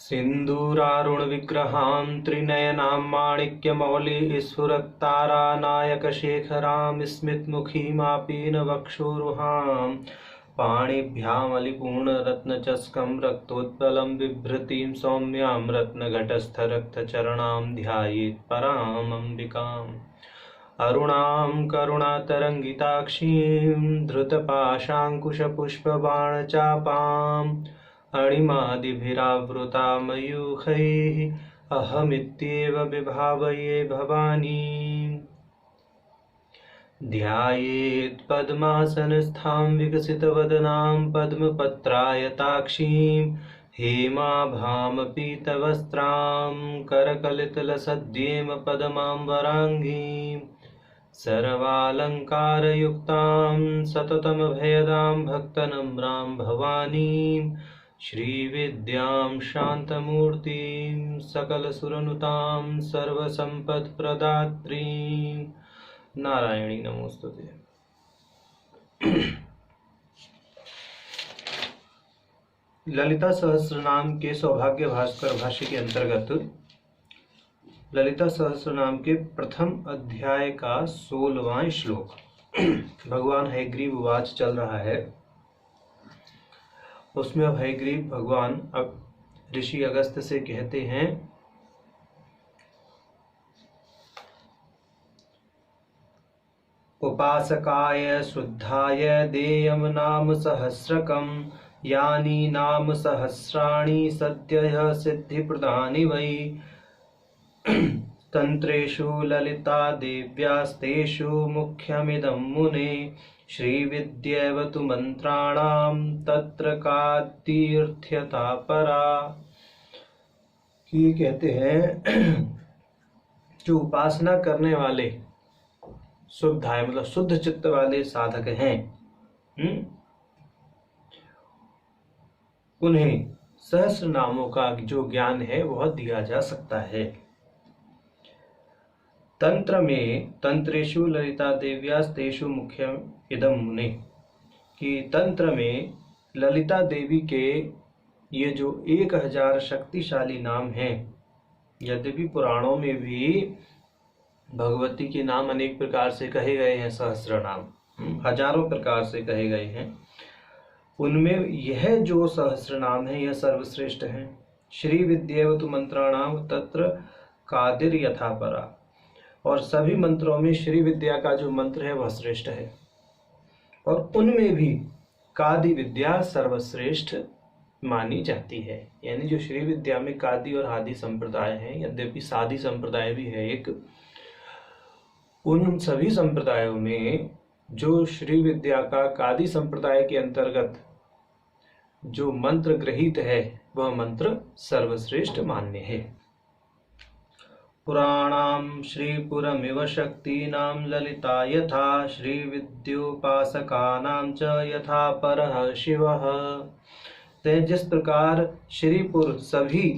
सिन्दूरारुणविग्रहां त्रिनयनां माणिक्यमौलिस्फुरत्तारानायकशेखरां स्मितमुखीमापीनवक्षोरुहां पाणिभ्यामलिपूर्णरत्नचषकं रक्तोत्पलं बिभ्रतीं सौम्यां रत्नघटस्थरक्तचरणां ध्यायेत् परामम्बिकाम् अरुणां करुणातरङ्गिताक्षीं धृतपाशाङ्कुशपुष्पबाणचापाम् अणिमादिभिरावृता मयूखैः अहमित्येव विभावये भवानीम् ध्यायेत् पद्मासनस्थां विकसितवदनां पद्मपत्रायताक्षीं हेमाभामपीतवस्त्रां करकलितलसद्येम पदमाम्बराङ्गीं सर्वालङ्कारयुक्तां सततमभयदां भक्तनम्रां भवानीं श्रीविद्यां शान्तमूर्तिं सकलसुरनुतां सर्वसम्पत्प्रदात्रीं नारायणी नमोस्तुते। ललिता सहस्रनाम के सौभाग्य भास्कर भाष्य के अंतर्गत ललिता सहस्रनाम के प्रथम अध्याय का 16वां श्लोक भगवान हयग्रीव वाच चल रहा है। उसमें अब हयग्रीव भगवान अब ऋषि अगस्त्य से कहते हैं उपासकाय शुद्धाय देयम नाम सहस्रकम यानी नाम सहस्राणि सद्यः सिद्धिप्रदानि वै तंत्रेषु ललिता देव्यास्तेषु मुख्यमिदं मुने श्रीविद्यैव तु मंत्राणां तत्र का तीर्थ्यता परा। ये कहते हैं जो उपासना करने वाले शुद्ध है मतलब शुद्ध चित्त वाले साधक हैं उन्हें सहस्र नामों का जो ज्ञान है वह दिया जा सकता है। तंत्र में तंत्रेषु ललिता देव्यास्तेषु मुख्यम इदम मुने कि तंत्र में ललिता देवी के ये जो 1000 शक्तिशाली नाम हैं, यद्यपि पुराणों में भी भगवती के नाम अनेक प्रकार से कहे गए हैं, सहस्र नाम हजारों प्रकार से कहे गए हैं, उनमें यह जो सहस्र नाम है यह सर्वश्रेष्ठ है। श्री विद्येवतु मंत्राणाम तत्र कादिर यथा परा, और सभी मंत्रों में श्री विद्या का जो मंत्र है वह श्रेष्ठ है, और उनमें भी कादि विद्या सर्वश्रेष्ठ मानी जाती है। यानी जो श्री विद्या में कादि और आदि संप्रदाय हैं, यद्यपि सादी संप्रदाय भी है एक, उन सभी संप्रदायों में जो श्री विद्या का कादि संप्रदाय के अंतर्गत जो मंत्र ग्रहित है वह मंत्र सर्वश्रेष्ठ मान्य है। पुराणां श्रीपुरमिव शक्तीनां ललिता यथा श्री विद्योपासकानां च यथा परः शिवः। जिस प्रकार श्रीपुर सभी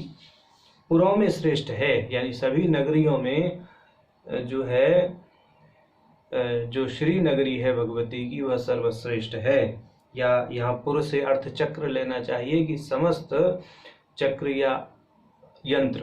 पुरों में श्रेष्ठ है, यानी सभी नगरियों में जो है जो श्री नगरी है भगवती की वह सर्वश्रेष्ठ है, या यहाँ पुर से अर्थ चक्र लेना चाहिए कि समस्त चक्र या यंत्र,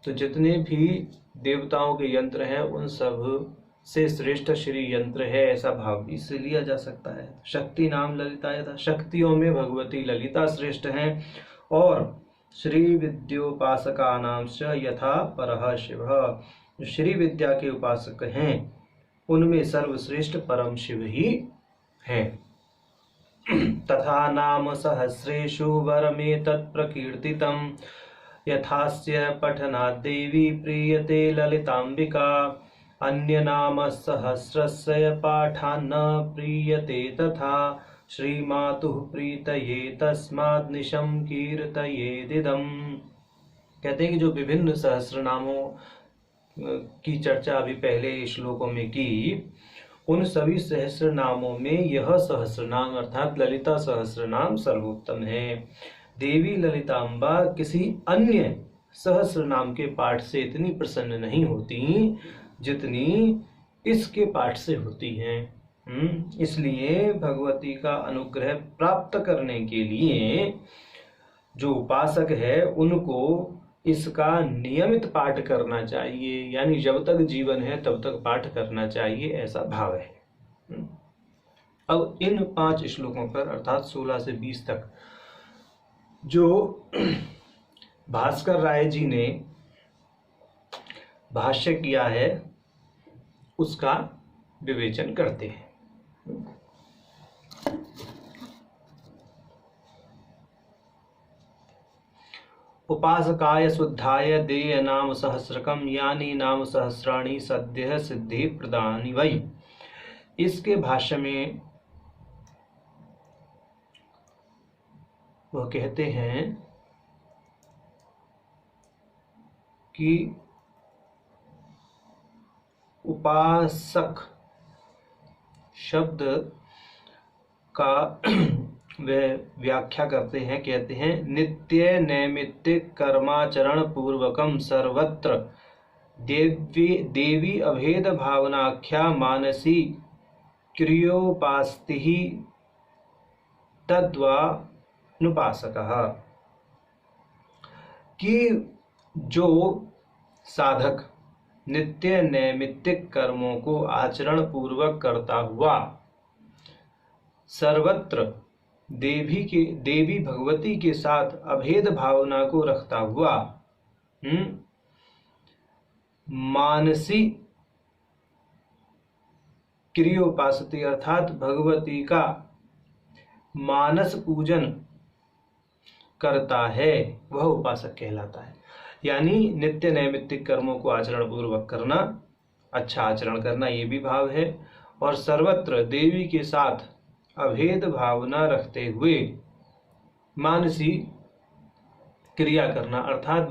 तो जितने भी देवताओं के यंत्र हैं उन सब से श्रेष्ठ श्री यंत्र है, ऐसा भाव भी इससे लिया जा सकता है। शक्ति नाम ललिता यथा, शक्तियों में भगवती ललिता श्रेष्ठ हैं, और श्री विद्योपासका नाम च यथा परः शिवः, जो श्री विद्या के उपासक हैं उनमें सर्वश्रेष्ठ परम शिव ही हैं। तथा नाम सहस्रेषु वरमेतत् प्रकीर्तितम् यथास्य पठनात् देवी प्रीयते ललितांबिका अन्य नाम सहस्रस्य पाठान्न प्रीयते तथा श्रीमातुः प्रीतये तस्माद् निशं कीर्तयेदिदम्। कहते हैं कि जो विभिन्न सहस्र नामों की चर्चा अभी पहले श्लोकों में की, उन सभी सहस्र नामों में यह सहस्र नाम अर्थात ललिता सहस्र नाम सर्वोत्तम है। देवी ललितांबा किसी अन्य सहस्र नाम के पाठ से इतनी प्रसन्न नहीं होती जितनी इसके पाठ से होती हैं। इसलिए भगवती का अनुग्रह प्राप्त करने के लिए जो उपासक है उनको इसका नियमित पाठ करना चाहिए, यानी जब तक जीवन है तब तक पाठ करना चाहिए, ऐसा भाव है। अब इन 5 श्लोकों पर अर्थात 16 से 20 तक जो भास्कर राय जी ने भाष्य किया है उसका विवेचन करते हैं। उपासकाय शुद्धाय देय नाम सहस्रकम यानी नाम सहस्राणि सद्य सिद्धि प्रदानी वै। इसके भाष्य में वह कहते हैं कि उपासक शब्द का वे व्याख्या करते हैं, कहते हैं नित्य नैमित्तिक कर्माचरण पूर्वकम सर्वत्र देवी अभेद भावनाख्या मानसी क्रियोपास्ति तद्वानुपासकः। कि जो साधक नित्य नैमित्तिक कर्मों को आचरण पूर्वक करता हुआ सर्वत्र देवी भगवती के साथ अभेद भावना को रखता हुआ मानसी क्रियोपासती अर्थात भगवती का मानस पूजन करता है, वह उपासक कहलाता है। यानी नित्य नैमित्तिक कर्मों को आचरण पूर्वक करना, अच्छा आचरण करना, ये भी भाव है। और सर्वत्र देवी के साथ अभेद भावना रखते हुए मानसी क्रिया करना अर्थात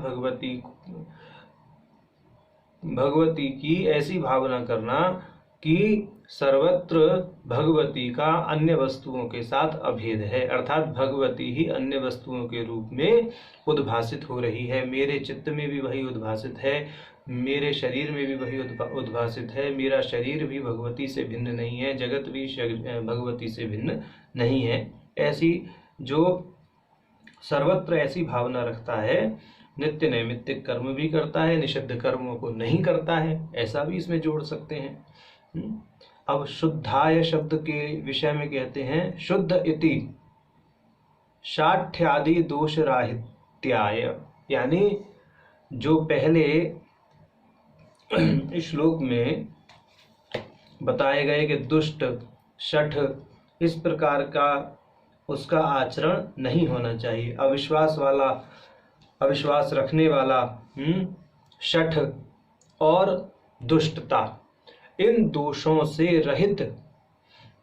भगवती की ऐसी भावना करना कि सर्वत्र भगवती का अन्य वस्तुओं के साथ अभेद है, अर्थात भगवती ही अन्य वस्तुओं के रूप में उद्भासित हो रही है। मेरे चित्त में भी वही उद्भासित है, मेरे शरीर में भी वही उद्भासित है, मेरा शरीर भी भगवती से भिन्न नहीं है, जगत भी भगवती से भिन्न नहीं है। ऐसी जो सर्वत्र ऐसी भावना रखता है, नित्य नैमित्तिक कर्म भी करता है, निषिद्ध कर्मों को नहीं करता है, ऐसा भी इसमें जोड़ सकते हैं। अब शुद्धाय शब्द के विषय में कहते हैं शुद्ध इति शाठ्यादि दोष राहित्याय, यानी जो पहले श्लोक में बताए गए कि दुष्ट शठ इस प्रकार का उसका आचरण नहीं होना चाहिए, अविश्वास रखने वाला शठ और दुष्टता, इन दोषों से रहित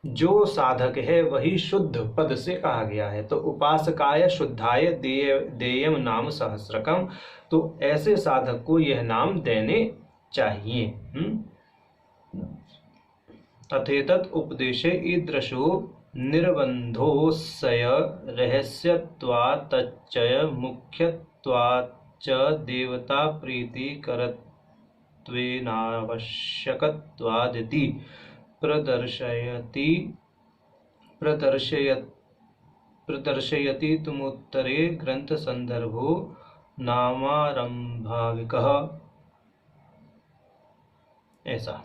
जो साधक है वही शुद्ध पद से कहा गया है। तो उपासकाय शुद्धाय देयम नाम सहस्रकम, तो ऐसे साधक को यह नाम देने चाहिए। अथेतत् उपदेशे ईदृशो निर्बंधोऽस्य रहस्यत्वात्तच्चय मुख्यत्वाच्च देवता प्रीति करत्वेनावश्यकत्वादिति प्रदर्शयति तुमुत्तरे ग्रंथ संदर्भो नामारंभाविकः। ऐसा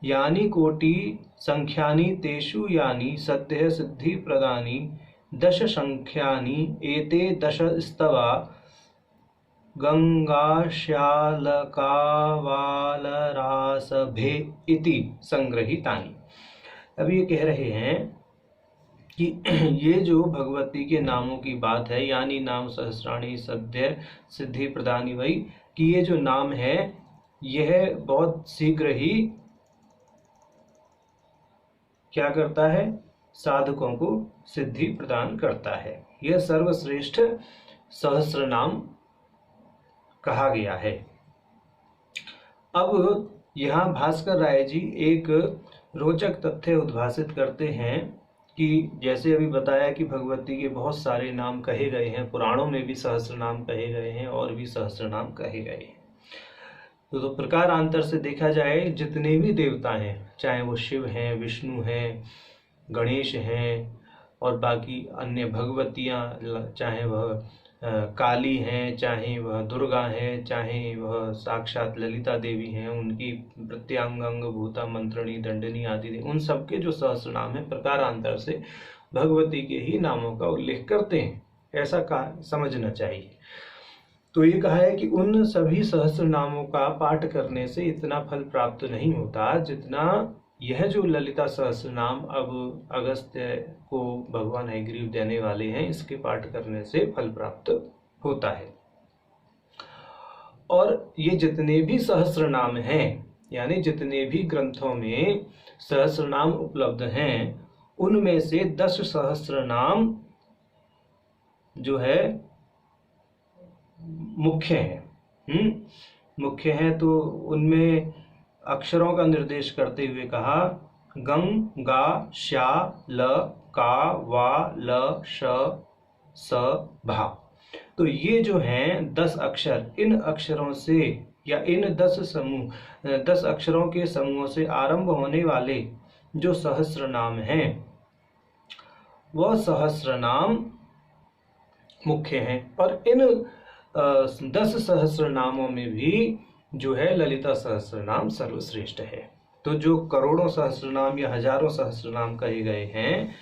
यानी कोटि संख्यानि तेषु यानि सद्य सिद्धि प्रदानी 10 संख्यानि एते 10 स्तवा गंगाश्यालकावालरासभे इति संग्रहितानि। अब ये कह रहे हैं कि ये जो भगवती के नामों की बात है, यानी नाम सहस्राणी सद्य सिद्धि प्रदानी वही, कि ये जो नाम है यह बहुत शीघ्र ही क्या करता है, साधकों को सिद्धि प्रदान करता है। यह सर्वश्रेष्ठ सहस्र नाम कहा गया है। अब यहाँ भास्कर राय जी एक रोचक तथ्य उद्भासित करते हैं कि जैसे अभी बताया कि भगवती के बहुत सारे नाम कहे गए हैं, पुराणों में भी सहस्र नाम कहे गए हैं और भी सहस्र नाम कहे गए हैं। तो प्रकारांतर से देखा जाए, जितने भी देवता हैं, चाहे वो शिव हैं, विष्णु हैं, गणेश हैं, और बाकी अन्य भगवतियाँ, चाहे वह काली हैं, चाहे वह दुर्गा हैं, चाहे वह साक्षात ललिता देवी हैं, उनकी प्रत्यांग भूता मंत्रणी दंडनी आदि, उन सबके जो सहस्र नाम है प्रकारांतर से भगवती के ही नामों का उल्लेख करते हैं, ऐसा समझना चाहिए। तो ये कहा है कि उन सभी सहस्र नामों का पाठ करने से इतना फल प्राप्त नहीं होता जितना यह जो ललिता सहस्र नाम अब अगस्त्य को भगवान हयग्रीव देने वाले हैं, इसके पाठ करने से फल प्राप्त होता है। और ये जितने भी सहस्र नाम हैं, यानी जितने भी ग्रंथों में सहस्र नाम उपलब्ध हैं, उनमें से 10 सहस्र नाम जो है मुख्य हैं। मुख्य हैं तो उनमें अक्षरों का निर्देश करते हुए कहा गंग गा श्या ल का वा ल श स भा। तो ये जो हैं 10 अक्षर, इन अक्षरों से या इन 10 अक्षरों के समूहों से आरंभ होने वाले जो सहस्र नाम हैं, वह सहस्र नाम मुख्य हैं। और इन 10 सहस्र नामों में भी जो है ललिता सहस्र नाम सर्वश्रेष्ठ है। तो जो करोड़ों सहस्र नाम या हजारों सहस्र नाम कहे गए हैं,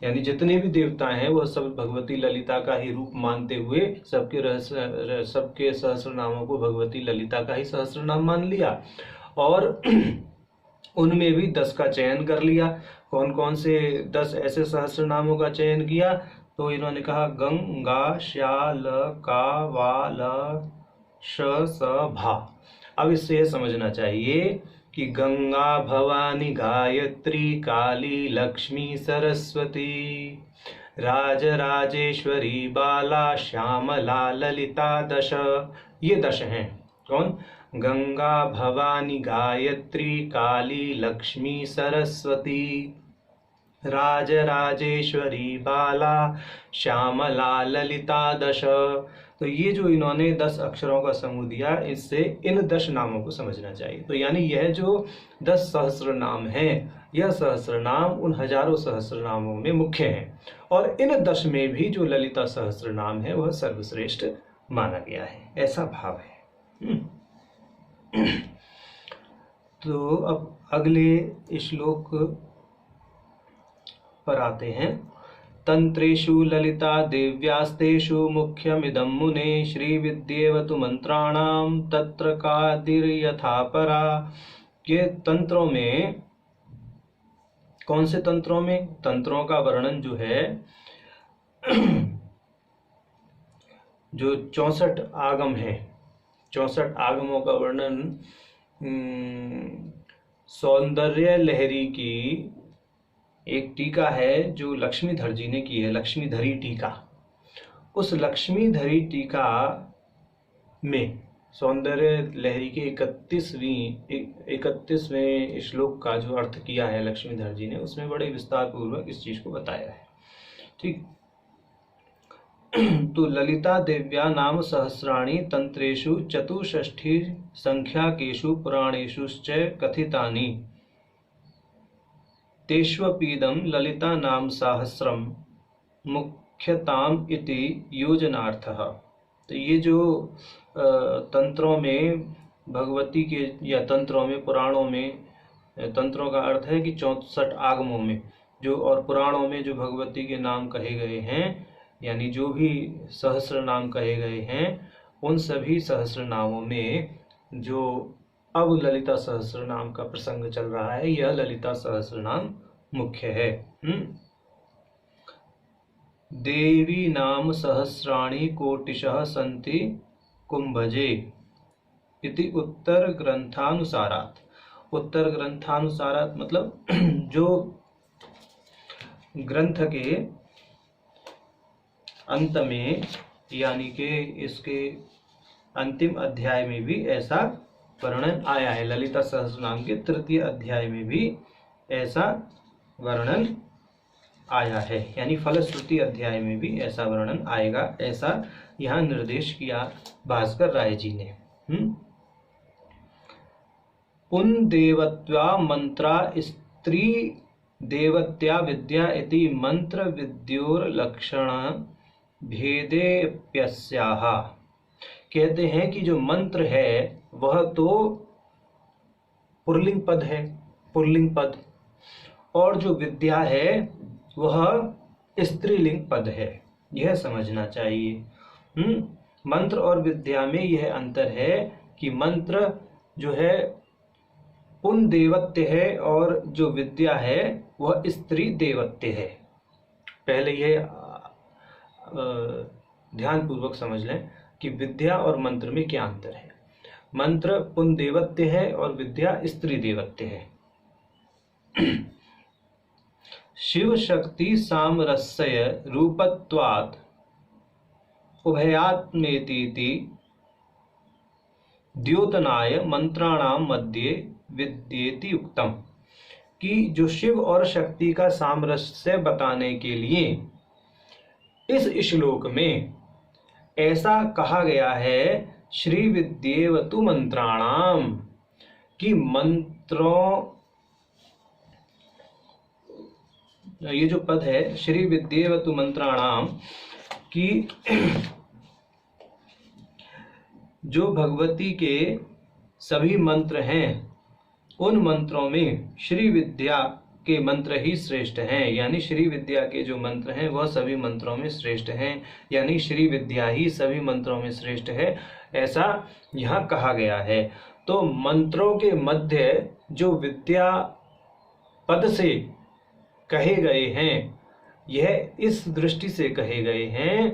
यानी जितने भी देवता हैं वह सब भगवती ललिता का ही रूप मानते हुए सबके सहस्र नामों को भगवती ललिता का ही सहस्र नाम मान लिया, और उनमें भी 10 का चयन कर लिया। कौन कौन से 10 ऐसे सहस्र नामों का चयन किया? तो इन्होंने कहा गंग गा श्या ल का वा ल श स भा। अब इससे यह समझना चाहिए कि गंगा भवानी गायत्री काली लक्ष्मी सरस्वती राजराजेश्वरी बाला श्यामला ललिता 10, ये 10 हैं। कौन? गंगा भवानी गायत्री काली लक्ष्मी सरस्वती राजराजेश्वरी बाला श्यामला ललिता 10। तो ये जो इन्होंने 10 अक्षरों का समूह दिया, इससे इन 10 नामों को समझना चाहिए। तो यानी यह जो 10 सहस्र नाम हैं, यह सहस्र नाम उन हजारों सहस्र नामों में मुख्य हैं, और इन 10 में भी जो ललिता सहस्र नाम है वह सर्वश्रेष्ठ माना गया है, ऐसा भाव है। तो अब अगले श्लोक पर आते हैं। तंत्रेषु ललिता देव्यास्तेषु मुख्यमिदं मुने श्रीविद्येवतु मंत्राणाम तत्र कादिर्यथा परा। ये तंत्रों में, कौन से तंत्रों में? तंत्रों का वर्णन जो है जो 64 आगम है, 64 आगमों का वर्णन सौंदर्य लहरी की एक टीका है जो लक्ष्मीधर जी ने की है, लक्ष्मीधरी टीका। उस लक्ष्मीधरी टीका में सौंदर्य लहरी के 31वें श्लोक का जो अर्थ किया है लक्ष्मीधर जी ने, उसमें बड़े विस्तार पूर्वक इस चीज को बताया है। ठीक। तो ललिता देव्या नाम सहस्राणि तंत्रेषु चतुष्षष्ठी संख्याकेषु पुराणेषुश्च कथितानि तेष्वपीदं ललिता नाम सहस्रम मुख्यताम इति योजनार्थः। तो ये जो तंत्रों में भगवती के, या तंत्रों में, पुराणों में, तंत्रों का अर्थ है कि 64 आगमों में जो, और पुराणों में जो भगवती के नाम कहे गए हैं, यानी जो भी सहस्र नाम कहे गए हैं, उन सभी सहस्र नामों में जो अब ललिता सहस्र नाम का प्रसंग चल रहा है, यह ललिता सहस्र नाम मुख्य है। देवी नाम सहस्राणि कोटिशः सन्ति कुंभजे इति उत्तर ग्रंथानुसारात्। उत्तर ग्रंथानुसारात् मतलब जो ग्रंथ के अंत में, यानी कि इसके अंतिम अध्याय में भी ऐसा वर्णन आया है। ललिता सहस्रनाम के 3य अध्याय में भी ऐसा वर्णन आया है, यानी फलश्रुति अध्याय में भी ऐसा वर्णन आएगा, ऐसा यहाँ निर्देश किया भास्कर राय जी ने। उन देवत्वा मंत्रा स्त्री देवत्या विद्या इति मंत्र विद्योर्लक्षण भेदेप्यस्याः। कहते हैं कि जो मंत्र है वह तो पुल्लिंग पद है, पुल्लिंग पद, और जो विद्या है वह स्त्रीलिंग पद है। यह समझना चाहिए। मंत्र और विद्या में यह अंतर है कि मंत्र जो है पुन देवत्य है और जो विद्या है वह स्त्री देवत्य है। पहले यह ध्यान पूर्वक समझ लें कि विद्या और मंत्र में क्या अंतर है। मंत्र पुन देवत्य है और विद्या स्त्री देवत्य है। शिव शक्ति सामरस्य रूपत्वात् उभयात्मेति द्योतनाय मंत्राणाम मध्ये विद्येति उक्तम। कि जो शिव और शक्ति का सामरस्य बताने के लिए इस श्लोक में ऐसा कहा गया है, श्री विद्येवतु मंत्राणाम, कि मंत्रों, ये जो पद है श्री विद्येवतु मंत्राणाम, कि जो भगवती के सभी मंत्र हैं उन मंत्रों में श्री विद्या के मंत्र ही श्रेष्ठ हैं। यानी श्री विद्या के जो मंत्र हैं वह सभी मंत्रों में श्रेष्ठ हैं, यानी श्री विद्या ही सभी मंत्रों में श्रेष्ठ है, ऐसा यहाँ कहा गया है। तो मंत्रों के मध्य जो विद्या पद से कहे गए हैं, यह इस दृष्टि से कहे गए हैं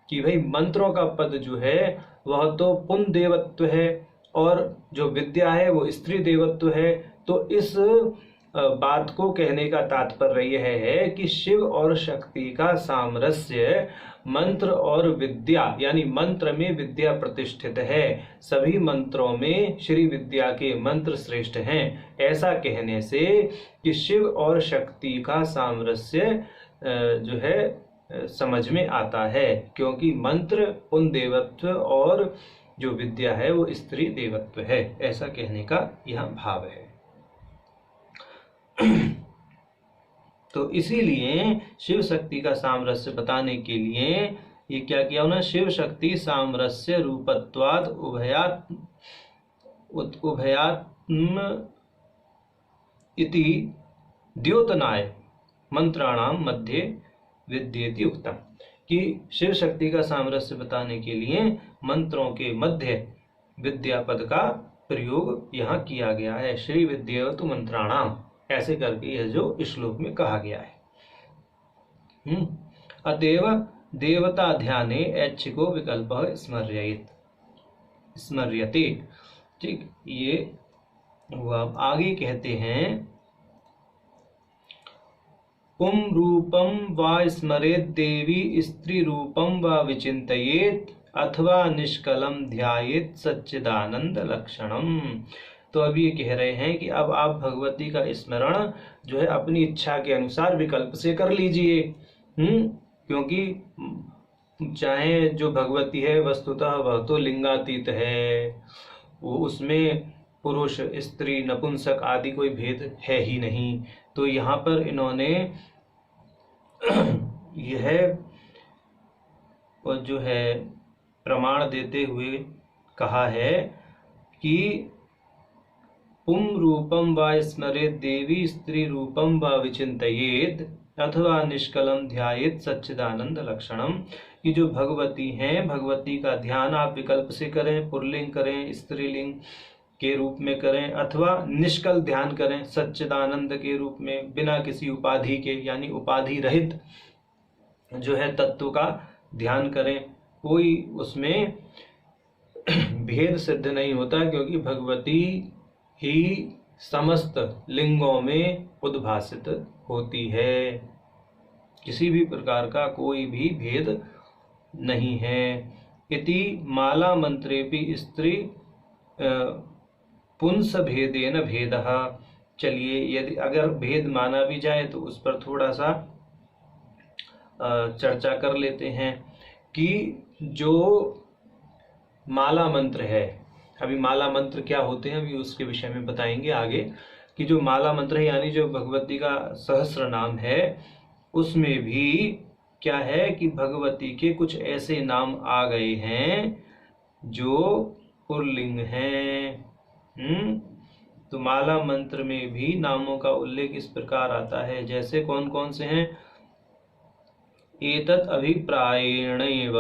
कि भाई मंत्रों का पद जो है वह तो पुन देवत्व है और जो विद्या है वो स्त्री देवत्व है। तो इस बात को कहने का तात्पर्य यह है कि शिव और शक्ति का सामरस्य मंत्र और विद्या, यानी मंत्र में विद्या प्रतिष्ठित है, सभी मंत्रों में श्री विद्या के मंत्र श्रेष्ठ हैं, ऐसा कहने से कि शिव और शक्ति का सामरस्य जो है समझ में आता है, क्योंकि मंत्र पुन देवत्व और जो विद्या है वो स्त्री देवत्व है, ऐसा कहने का यह भाव है। तो इसीलिए शिव शक्ति का सामरस्य बताने के लिए ये क्या किया उन्होंने, शिव शक्ति सामरस्य रूपत्वाद उभयात्म इति द्योतनाय मंत्राणाम मध्ये विद्येति उक्तम। कि शिव शक्ति का सामरस्य बताने के लिए मंत्रों के मध्य विद्या पद का प्रयोग यहाँ किया गया है, श्री विद्येवतु मंत्राणाम, ऐसे करके यह जो श्लोक में कहा गया है। अतएव देवता ध्याने ऐच्छिको विकल्प स्मर्यते। ठीक, ये हुआ। आगे कहते हैं, पुं रूपम वा स्मरेत देवी स्त्री रूपम वा विचिंतयेत अथवा निष्कलम ध्यायेत सच्चिदानंद लक्षणम। तो अब ये कह रहे हैं कि अब आप भगवती का स्मरण जो है अपनी इच्छा के अनुसार विकल्प से कर लीजिए। क्योंकि चाहे जो भगवती है वस्तुतः वह तो लिंगातीत है, वो उसमें पुरुष स्त्री नपुंसक आदि कोई भेद है ही नहीं। तो यहाँ पर इन्होंने यह जो है प्रमाण देते हुए कहा है कि पुं रूपम वा स्मरेत देवी स्त्री रूपम वा विचिंतयेत अथवा निष्कलम ध्यायेत सच्चिदानंद लक्षणम। कि जो भगवती हैं, भगवती का ध्यान आप विकल्प से करें, पुल्लिंग करें, स्त्रीलिंग के रूप में करें, अथवा निष्कल ध्यान करें सच्चिदानंद के रूप में, बिना किसी उपाधि के, यानी उपाधि रहित जो है तत्व का ध्यान करें। कोई उसमें भेद सिद्ध नहीं होता, क्योंकि भगवती ही समस्त लिंगों में उद्भासित होती है, किसी भी प्रकार का कोई भी भेद नहीं है। इति माला मंत्रेपि स्त्री पुंस भेदेन भेदः। चलिए, यदि अगर भेद माना भी जाए तो उस पर थोड़ा सा चर्चा कर लेते हैं कि जो माला मंत्र है, अभी माला मंत्र क्या होते हैं अभी उसके विषय में बताएंगे आगे। कि जो माला मंत्र है यानी जो भगवती का सहस्त्र नाम है उसमें भी क्या है कि भगवती के कुछ ऐसे नाम आ गए हैं जो पुल्लिंग हैं। तो माला मंत्र में भी नामों का उल्लेख इस प्रकार आता है, जैसे कौन कौन से हैं। एतत् अभिप्रायेणैव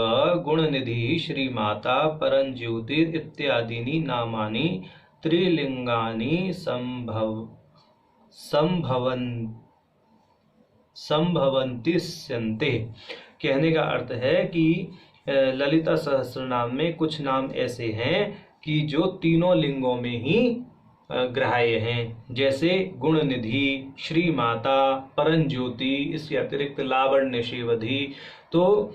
गुणनिधि श्रीमाता परंज्योतिर इत्यादीनि नामानि त्रिलिंगानि संभवन्तिस्यन्ते। कहने का अर्थ है कि ललिता सहस्रनाम में कुछ नाम ऐसे हैं कि जो तीनों लिंगों में ही ग्राह्य हैं, जैसे गुणनिधि, श्री माता, परंज्योति, इसके अतिरिक्त लावण्य शेवधि, तो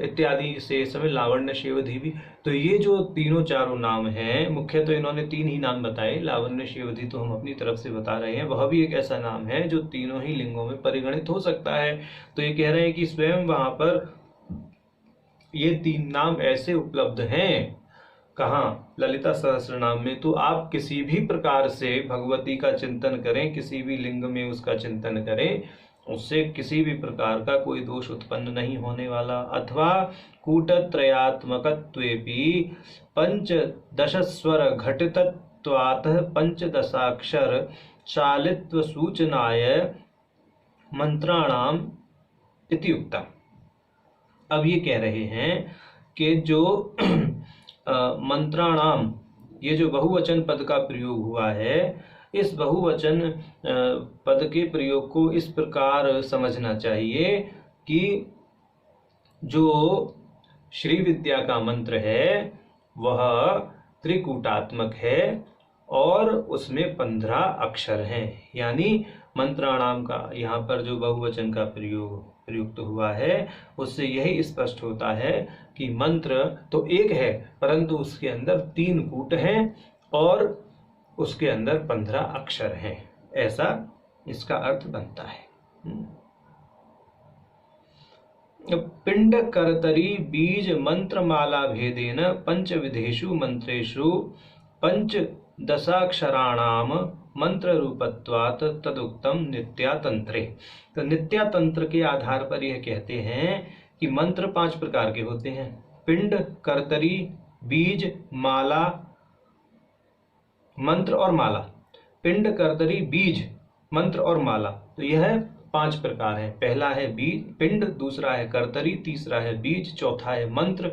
इत्यादि से समय लावण्य शेवधि भी। तो ये जो तीनों चारों नाम हैं, मुख्य तो इन्होंने तीन ही नाम बताए, लावण्य शेवधि तो हम अपनी तरफ से बता रहे हैं, वह भी एक ऐसा नाम है जो तीनों ही लिंगों में परिगणित हो सकता है। तो ये कह रहे हैं कि स्वयं वहां पर ये तीन नाम ऐसे उपलब्ध हैं। कहाँ? ललिता सहस्रनाम में। तो आप किसी भी प्रकार से भगवती का चिंतन करें, किसी भी लिंग में उसका चिंतन करें, उससे किसी भी प्रकार का कोई दोष उत्पन्न नहीं होने वाला। अथवा कूटत्रयात्मकत्वेपि पंचदशस्वर घटितत्वात् पंचदशाक्षर चालित्व सूचनाय मंत्राणाम इति उक्तम्। अब ये कह रहे हैं कि जो मंत्राणाम, ये जो बहुवचन पद का प्रयोग हुआ है, इस बहुवचन पद के प्रयोग को इस प्रकार समझना चाहिए कि जो श्री विद्या का मंत्र है वह त्रिकूटात्मक है और उसमें 15 अक्षर हैं। यानी मंत्राणाम का यहाँ पर जो बहुवचन का प्रयुक्त हुआ है, उससे यही स्पष्ट होता है कि मंत्र तो एक है परंतु उसके अंदर 3 कूट हैं और उसके अंदर 15 अक्षर हैं, ऐसा इसका अर्थ बनता है। पिंड करतरी बीज मंत्र माला भेदेन पंचविधेषु मंत्रेषु पंचदशाक्षराणाम मंत्र रूपत्वात् तदुक्तम नित्यातंत्रे। तो नित्यातंत्र के आधार पर यह कहते हैं कि मंत्र 5 प्रकार के होते हैं। पिंड, करतरी, बीज, माला, मंत्र और माला। पिंड, करतरी, बीज, मंत्र और माला, तो यह 5 प्रकार है। पहला है बीज पिंड, दूसरा है करतरी, तीसरा है बीज, चौथा है मंत्र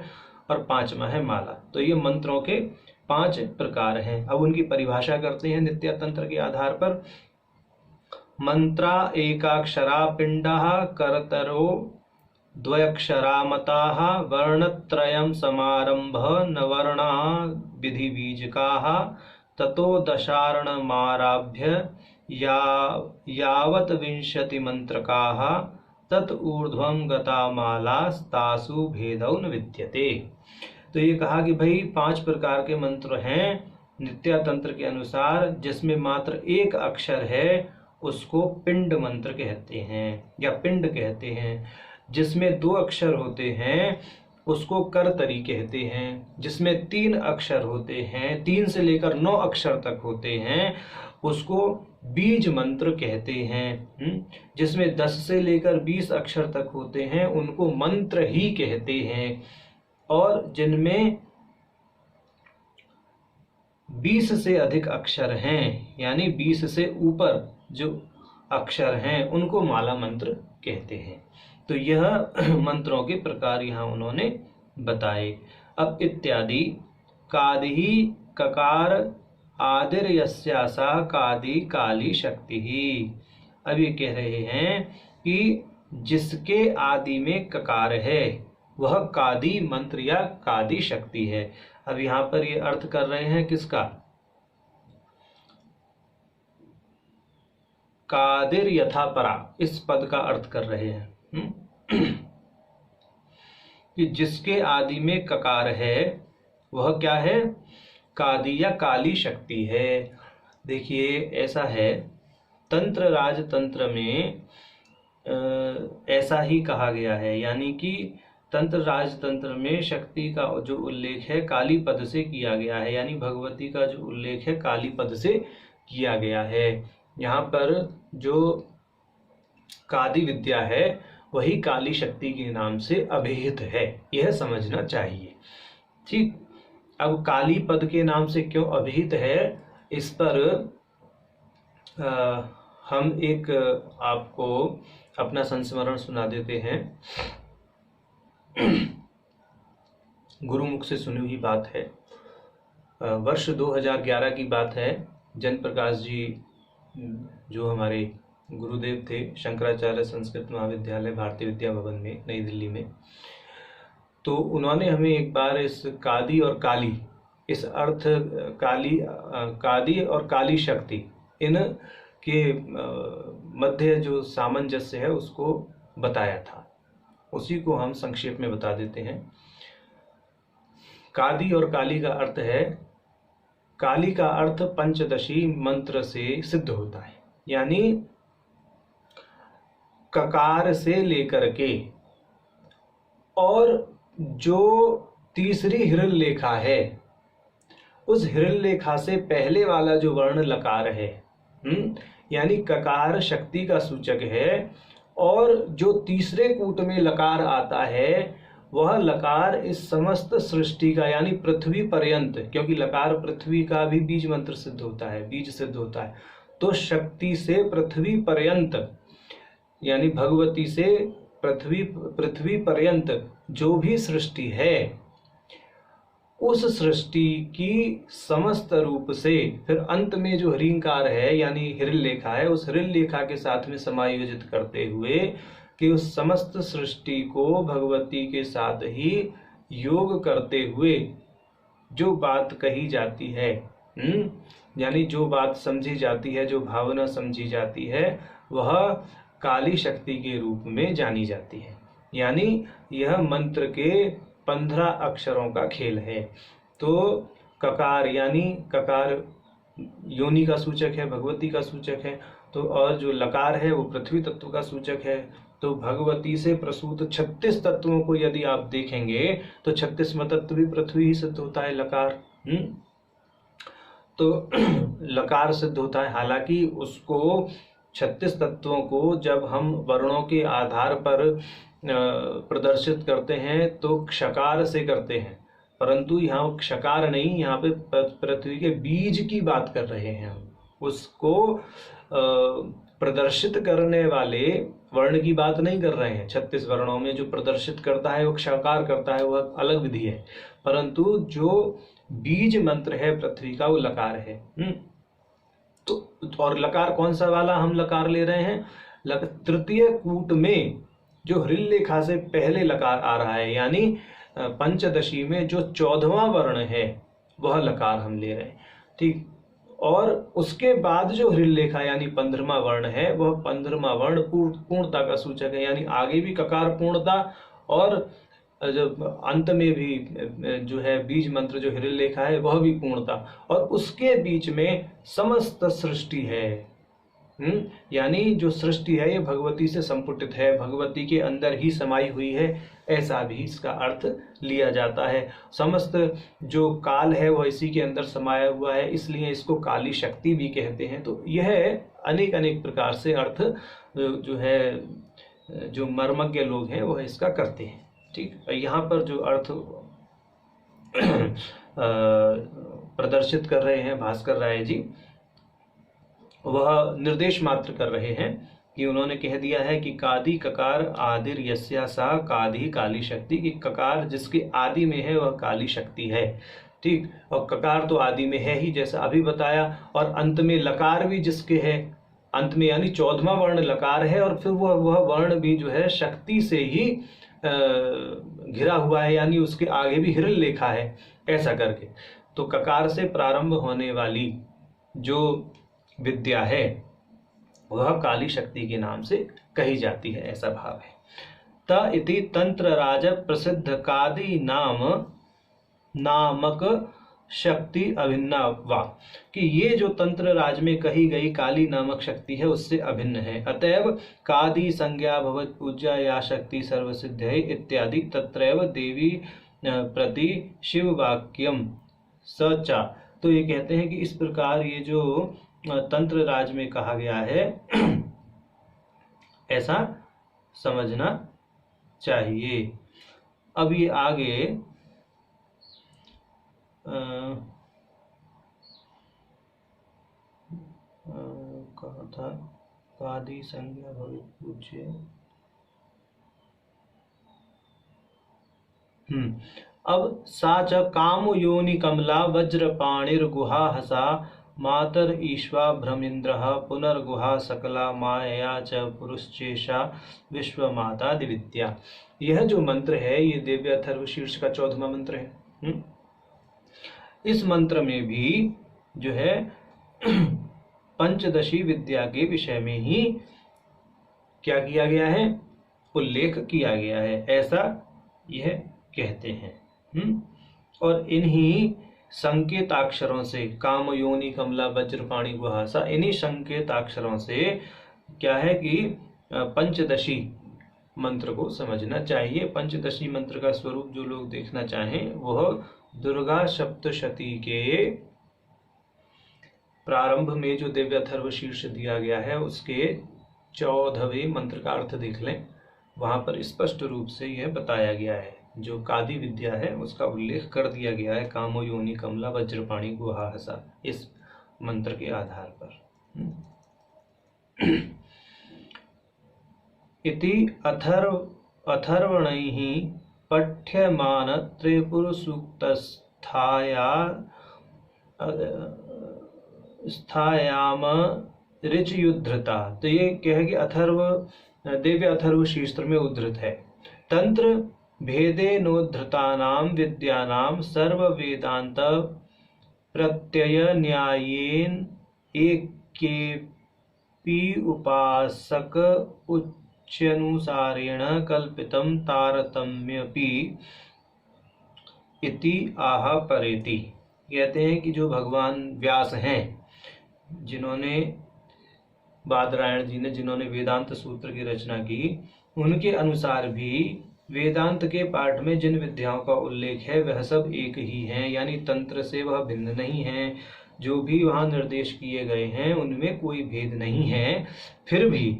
और 5वां है माला। तो ये मंत्रों के 5 प्रकार हैं। अब उनकी परिभाषा करते हैं नित्यातंत्र के आधार पर। मंत्रा एकाक्षरा पिंडः करतरो द्वयक्षरामताः वर्णत्रयं समारम्भः नवर्णा विधिबीजकाः ततो दशार्णमाराभ्य यावत् 20 मंत्रकाः तत् ऊर्ध्वं गता मालास्तासु भेदौ न विद्यते। तो ये कहा कि भाई 5 प्रकार के मंत्र हैं नित्यातंत्र के अनुसार, जिसमें मात्र एक अक्षर है उसको पिंड मंत्र कहते हैं या पिंड कहते हैं। जिसमें 2 अक्षर होते हैं उसको करतरी कहते हैं। जिसमें 3 अक्षर होते हैं, 3 से लेकर 9 अक्षर तक होते हैं, उसको बीज मंत्र कहते हैं। जिसमें 10 से लेकर 20 अक्षर तक होते हैं उनको मंत्र ही कहते हैं। और जिनमें 20 से अधिक अक्षर हैं, यानी 20 से ऊपर जो अक्षर हैं उनको माला मंत्र कहते हैं। तो यह मंत्रों के प्रकार यहाँ उन्होंने बताए। अब इत्यादि कादि ककार आदिर यस्यासा कादि काली शक्ति ही। अब ये कह रहे हैं कि जिसके आदि में ककार है वह कादी मंत्र या कादी शक्ति है। अब यहाँ पर ये अर्थ कर रहे हैं किसका? कादिर यथापरा, इस पद का अर्थ कर रहे हैं कि जिसके आदि में ककार है वह क्या है? कादी या काली शक्ति है। देखिए ऐसा है, तंत्र राजतंत्र में ऐसा ही कहा गया है, यानी कि तंत्र राजतंत्र में शक्ति का जो उल्लेख है काली पद से किया गया है, यानी भगवती का जो उल्लेख है काली पद से किया गया है। यहाँ पर जो कादी विद्या है वही काली शक्ति के नाम से अभिहित है, यह समझना चाहिए। ठीक, अब काली पद के नाम से क्यों अभिहित है, इस पर हम एक आपको अपना संस्मरण सुना देते हैं। गुरुमुख से सुनी हुई बात है। वर्ष 2011 की बात है। जन प्रकाश जी जो हमारे गुरुदेव थे, शंकराचार्य संस्कृत महाविद्यालय भारतीय विद्या भवन में नई दिल्ली में, तो उन्होंने हमें एक बार इस कादी और काली, इस अर्थ कादी और काली शक्ति, इन के मध्य जो सामंजस्य है उसको बताया था। उसी को हम संक्षेप में बता देते हैं। कादी और काली का अर्थ है, काली का अर्थ पंचदशी मंत्र से सिद्ध होता है, यानी ककार से लेकर के और जो तीसरी हिरण्यलेखा है, उस हिरण्यलेखा से पहले वाला जो वर्ण लकार है, यानी ककार शक्ति का सूचक है, और जो तीसरे कूट में लकार आता है वह लकार इस समस्त सृष्टि का, यानी पृथ्वी पर्यंत, क्योंकि लकार पृथ्वी का भी बीज मंत्र सिद्ध होता है, बीज सिद्ध होता है, तो शक्ति से पृथ्वी पर्यंत, यानी भगवती से पृथ्वी पर्यंत जो भी सृष्टि है, उस सृष्टि की समस्त रूप से, फिर अंत में जो ह्रींकार है यानी हिरण्यलेखा है, उस हिरण्यलेखा के साथ में समायोजित करते हुए कि उस समस्त सृष्टि को भगवती के साथ ही योग करते हुए जो बात कही जाती है, यानी जो बात समझी जाती है, जो भावना समझी जाती है, वह काली शक्ति के रूप में जानी जाती है। यानी यह मंत्र के 15 अक्षरों का खेल है। तो ककार, यानी ककार योनि का सूचक है, भगवती का सूचक है, तो और जो लकार है वो पृथ्वी तत्व का सूचक है। तो भगवती से प्रसूत 36 तत्वों को यदि आप देखेंगे तो 36वां तत्व भी पृथ्वी ही सिद्ध होता है, लकार। तो लकार सिद्ध होता है। हालांकि उसको 36 तत्वों को जब हम वर्णों के आधार पर प्रदर्शित करते हैं तो क्षकार से करते हैं, परंतु यहाँ क्षकार नहीं, यहाँ पे पृथ्वी के बीज की बात कर रहे हैं हम। उसको प्रदर्शित करने वाले वर्ण की बात नहीं कर रहे हैं। 36 वर्णों में जो प्रदर्शित करता है वो क्षकार करता है, वह अलग विधि है, परंतु जो बीज मंत्र है पृथ्वी का वो लकार है। तो और लकार कौन सा वाला हम लकार ले रहे हैं? तृतीय कूट में जो हृल्लेखा से पहले लकार आ रहा है, यानी पंचदशी में जो 14वां वर्ण है वह लकार हम ले रहे हैं। ठीक, और उसके बाद जो हृल्लेखा यानी 15वां वर्ण है, वह 15वां वर्ण पूर्णता का सूचक है, यानी आगे भी ककार पूर्णता और जब अंत में भी जो है बीज मंत्र जो हृल्लेखा है वह भी पूर्णता, और उसके बीच में समस्त सृष्टि है। यानी जो सृष्टि है ये भगवती से संपुटित है, भगवती के अंदर ही समाई हुई है, ऐसा भी इसका अर्थ लिया जाता है। समस्त जो काल है वह इसी के अंदर समाया हुआ है, इसलिए इसको काली शक्ति भी कहते हैं। तो यह अनेक अनेक प्रकार से अर्थ जो है जो मर्मज्ञ लोग हैं वह इसका करते हैं। ठीक, यहाँ पर जो अर्थ प्रदर्शित कर रहे हैं भास्कर राय जी, वह निर्देश मात्र कर रहे हैं कि उन्होंने कह दिया है कि कादी ककार आदिर यस्या सा कादी काली शक्ति, कि ककार जिसके आदि में है वह काली शक्ति है। ठीक, और ककार तो आदि में है ही जैसा अभी बताया, और अंत में लकार भी जिसके है, अंत में यानी 14वां वर्ण लकार है, और फिर वह वर्ण भी जो है शक्ति से ही घिरा हुआ है, यानी उसके आगे भी हिरण्यलेखा है, ऐसा करके। तो ककार से प्रारंभ होने वाली जो विद्या है वह काली शक्ति के नाम से कही जाती है, ऐसा भाव है। त इति तंत्र राज प्रसिद्ध कादी नामक शक्ति अभिन्ना वा, कि ये जो तंत्र राज में कही गई काली नामक शक्ति है उससे अभिन्न है। अतएव कादी संज्ञा भवत पूज्या या शक्ति सर्वसिद्ध है इत्यादि तत्रैव देवी प्रति शिव वाक्यम सचा। तो ये कहते हैं कि इस प्रकार ये जो तंत्र राज में कहा गया है, ऐसा समझना चाहिए। अब ये आगे कहा था, कादी संज्ञा भवित पूज्य। अब साच काम योनि कमला वज्रपाणिर्गुहा हसा मातर ईश्वा भ्रमिंद्र पुनर्गुहा सकला माया च पुरुषेशा विश्व माता दिविद्या। यह जो मंत्र है ये दिव्य अथर्व शीर्ष का 14वां मंत्र है। इस मंत्र में भी जो है पंचदशी विद्या के विषय में ही क्या किया गया है, उल्लेख किया गया है, ऐसा यह कहते हैं। और इन्हीं संकेताक्षरों से काम योनि कमला वज्रपाणि गुहासा, इन्हीं संकेताक्षरों से क्या है कि पंचदशी मंत्र को समझना चाहिए। पंचदशी मंत्र का स्वरूप जो लोग देखना चाहें वह दुर्गा सप्तशती के प्रारंभ में जो दिव्य अथर्व शीर्ष दिया गया है उसके 14वें मंत्र का अर्थ देख लें। वहां पर स्पष्ट रूप से यह बताया गया है, जो कादी विद्या है उसका उल्लेख कर दिया गया है, कामो योनि कमला वज्रपाणि गुहा हसा, इस मंत्र के आधार पर। इति अथर्वणैः पठ्यमान त्रिपुर सूक्तस्थाया स्थायाम ऋच युद्धता। तो ये क्या है कि अथर्व दिव्य अथर्व शीर्ष में उद्धृत है। तंत्र भेदे नोद्धृतानां विद्यानां सर्व वेदांत प्रत्यय न्यायेन एकेपि उपासक उच्चानुसारेण कल्पितं तारतम्यपि इति आह परेति। कहते हैं कि जो भगवान व्यास हैं, जिन्होंने बादरायण जी ने जिन्होंने वेदांत सूत्र की रचना की, उनके अनुसार भी वेदांत के पाठ में जिन विद्याओं का उल्लेख है वह सब एक ही हैं, यानी तंत्र से वह भिन्न नहीं है। जो भी वहाँ निर्देश किए गए हैं उनमें कोई भेद नहीं है। फिर भी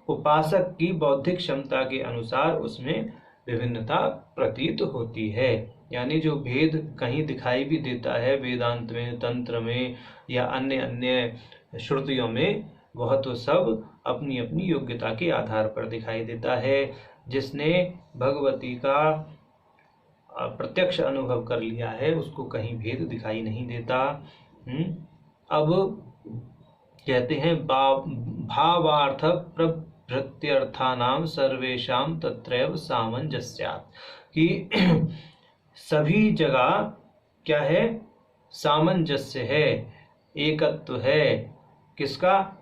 उपासक की बौद्धिक क्षमता के अनुसार उसमें विभिन्नता प्रतीत होती है। यानी जो भेद कहीं दिखाई भी देता है वेदांत में, तंत्र में या अन्य अन्य श्रुतियों में, वह तो सब अपनी अपनी योग्यता के आधार पर दिखाई देता है। जिसने भगवती का प्रत्यक्ष अनुभव कर लिया है उसको कहीं भेद दिखाई नहीं देता। अब कहते हैं भावार्थ प्रभृत्यर्थानां सर्वेषां तत्रैव सामंजस्यात्, कि सभी जगह क्या है, सामंजस्य है, एकत्व है। किसका?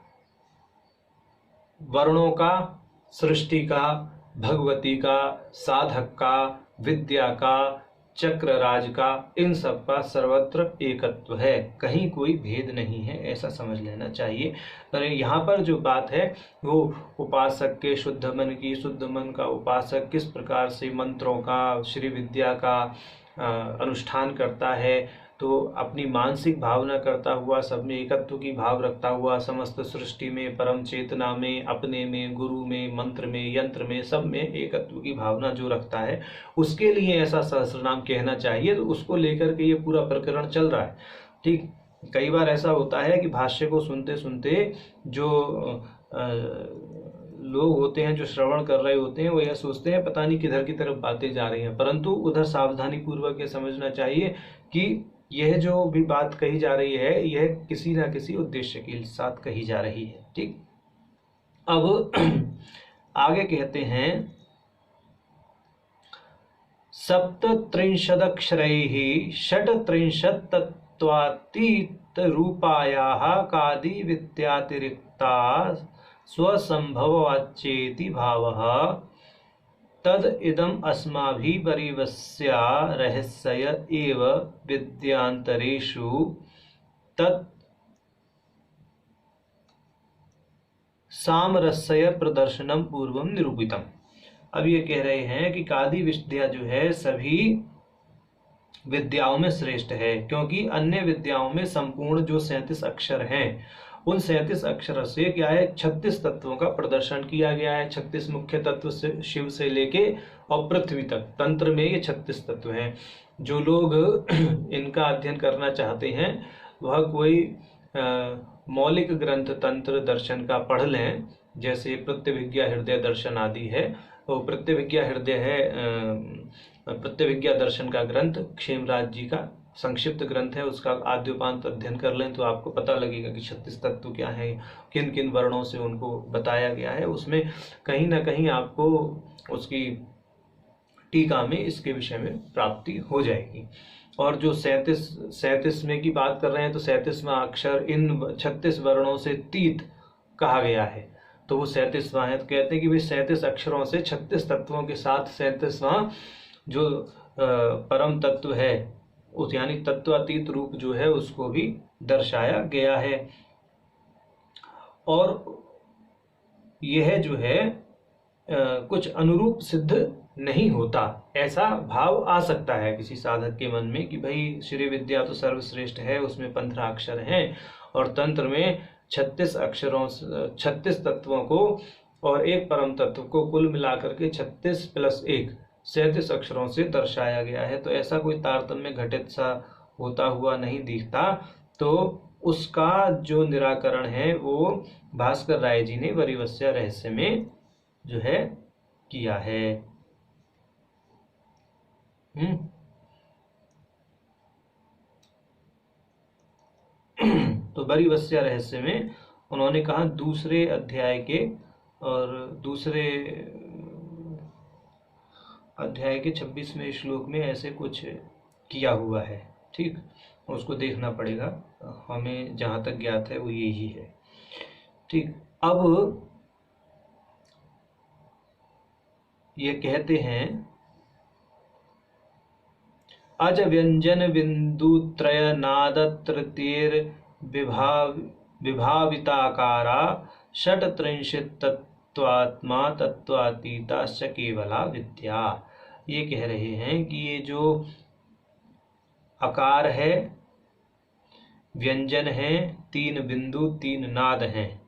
वर्णों का, सृष्टि का, भगवती का, साधक का, विद्या का, चक्रराज का, इन सब का सर्वत्र एकत्व है, कहीं कोई भेद नहीं है, ऐसा समझ लेना चाहिए। पर यहाँ पर जो बात है वो उपासक के शुद्ध मन की, शुद्ध मन का उपासक किस प्रकार से मंत्रों का, श्री विद्या का अनुष्ठान करता है, तो अपनी मानसिक भावना करता हुआ, सब में एकत्व की भाव रखता हुआ, समस्त सृष्टि में, परम चेतना में, अपने में, गुरु में, मंत्र में, यंत्र में, सब में एकत्व की भावना जो रखता है, उसके लिए ऐसा सहस्रनाम कहना चाहिए। तो उसको लेकर के ये पूरा प्रकरण चल रहा है। ठीक, कई बार ऐसा होता है कि भाष्य को सुनते सुनते जो लोग होते हैं, जो श्रवण कर रहे होते हैं, वो यह सोचते हैं पता नहीं किधर की तरफ बातें जा रही हैं, परंतु उधर सावधानी पूर्वक ये समझना चाहिए कि यह जो भी बात कही जा रही है यह किसी ना किसी उद्देश्य के साथ कही जा रही है। ठीक, अब आगे कहते हैं सप्तत्रिंशदक्षरैः षट्त्रिंशत् तत्त्वातीत रूपायाः कादि विद्यातिरिक्ता स्वसंभववाच्येति भावः तद इदम अस्माभिः परिवस्या रहस्य एव विद्यांतरेषु तत् सामरस्य प्रदर्शनम पूर्वम निरूपितम। अब ये कह रहे हैं कि कादी विद्या जो है सभी विद्याओं में श्रेष्ठ है, क्योंकि अन्य विद्याओं में संपूर्ण जो 37 अक्षर हैं उन 37 अक्षर से क्या है 36 तत्वों का प्रदर्शन किया गया है। 36 मुख्य तत्व से शिव से लेके और पृथ्वी तक तंत्र में ये 36 तत्व हैं। जो लोग इनका अध्ययन करना चाहते हैं वह कोई मौलिक ग्रंथ तंत्र दर्शन का पढ़ लें, जैसे प्रत्यभिज्ञा हृदय दर्शन आदि है। वो प्रत्यभिज्ञा हृदय है, प्रत्यभिज्ञा दर्शन का ग्रंथ क्षेमराज जी का संक्षिप्त ग्रंथ है, उसका आद्योपांत अध्ययन कर लें तो आपको पता लगेगा कि 36 तत्व क्या है, किन किन वर्णों से उनको बताया गया है। उसमें कहीं ना कहीं आपको उसकी टीका में इसके विषय में प्राप्ति हो जाएगी। और जो 37 में की बात कर रहे हैं तो 37वां अक्षर इन 36 वर्णों से तीत कहा गया है, तो वो 37वां है। तो कहते हैं कि भाई 37 अक्षरों से 36 तत्वों के साथ 37वां जो परम तत्व है उस यानी तत्वातीत रूप जो है उसको भी दर्शाया गया है। और यह जो है कुछ अनुरूप सिद्ध नहीं होता, ऐसा भाव आ सकता है किसी साधक के मन में कि भाई श्री विद्या तो सर्वश्रेष्ठ है, उसमें 15 अक्षर हैं और तंत्र में 36 अक्षरों 36 तत्वों को और एक परम तत्व को कुल मिलाकर के 36 + 1 37 अक्षरों से दर्शाया गया है। तो ऐसा कोई तारतम्य घटित सा होता हुआ नहीं दिखता। तो उसका जो निराकरण है वो भास्कर राय जी ने वरिवस्या रहस्य में जो है किया है। तो वरिवस्या रहस्य में उन्होंने कहा दूसरे अध्याय के और दूसरे अध्याय के 26वें श्लोक में ऐसे कुछ किया हुआ है। ठीक, उसको देखना पड़ेगा, हमें जहां तक ज्ञात है वो यही है। ठीक, अब ये कहते हैं अज व्यंजन बिंदु त्रय नाद तृतीय विभाविताकारा षट्त्रिंशत् तत्वात्मा तत्वातीताश्च केवला विद्या। ये कह रहे हैं कि ये जो आकार है, व्यंजन है, 3 बिंदु 3 नाद हैं,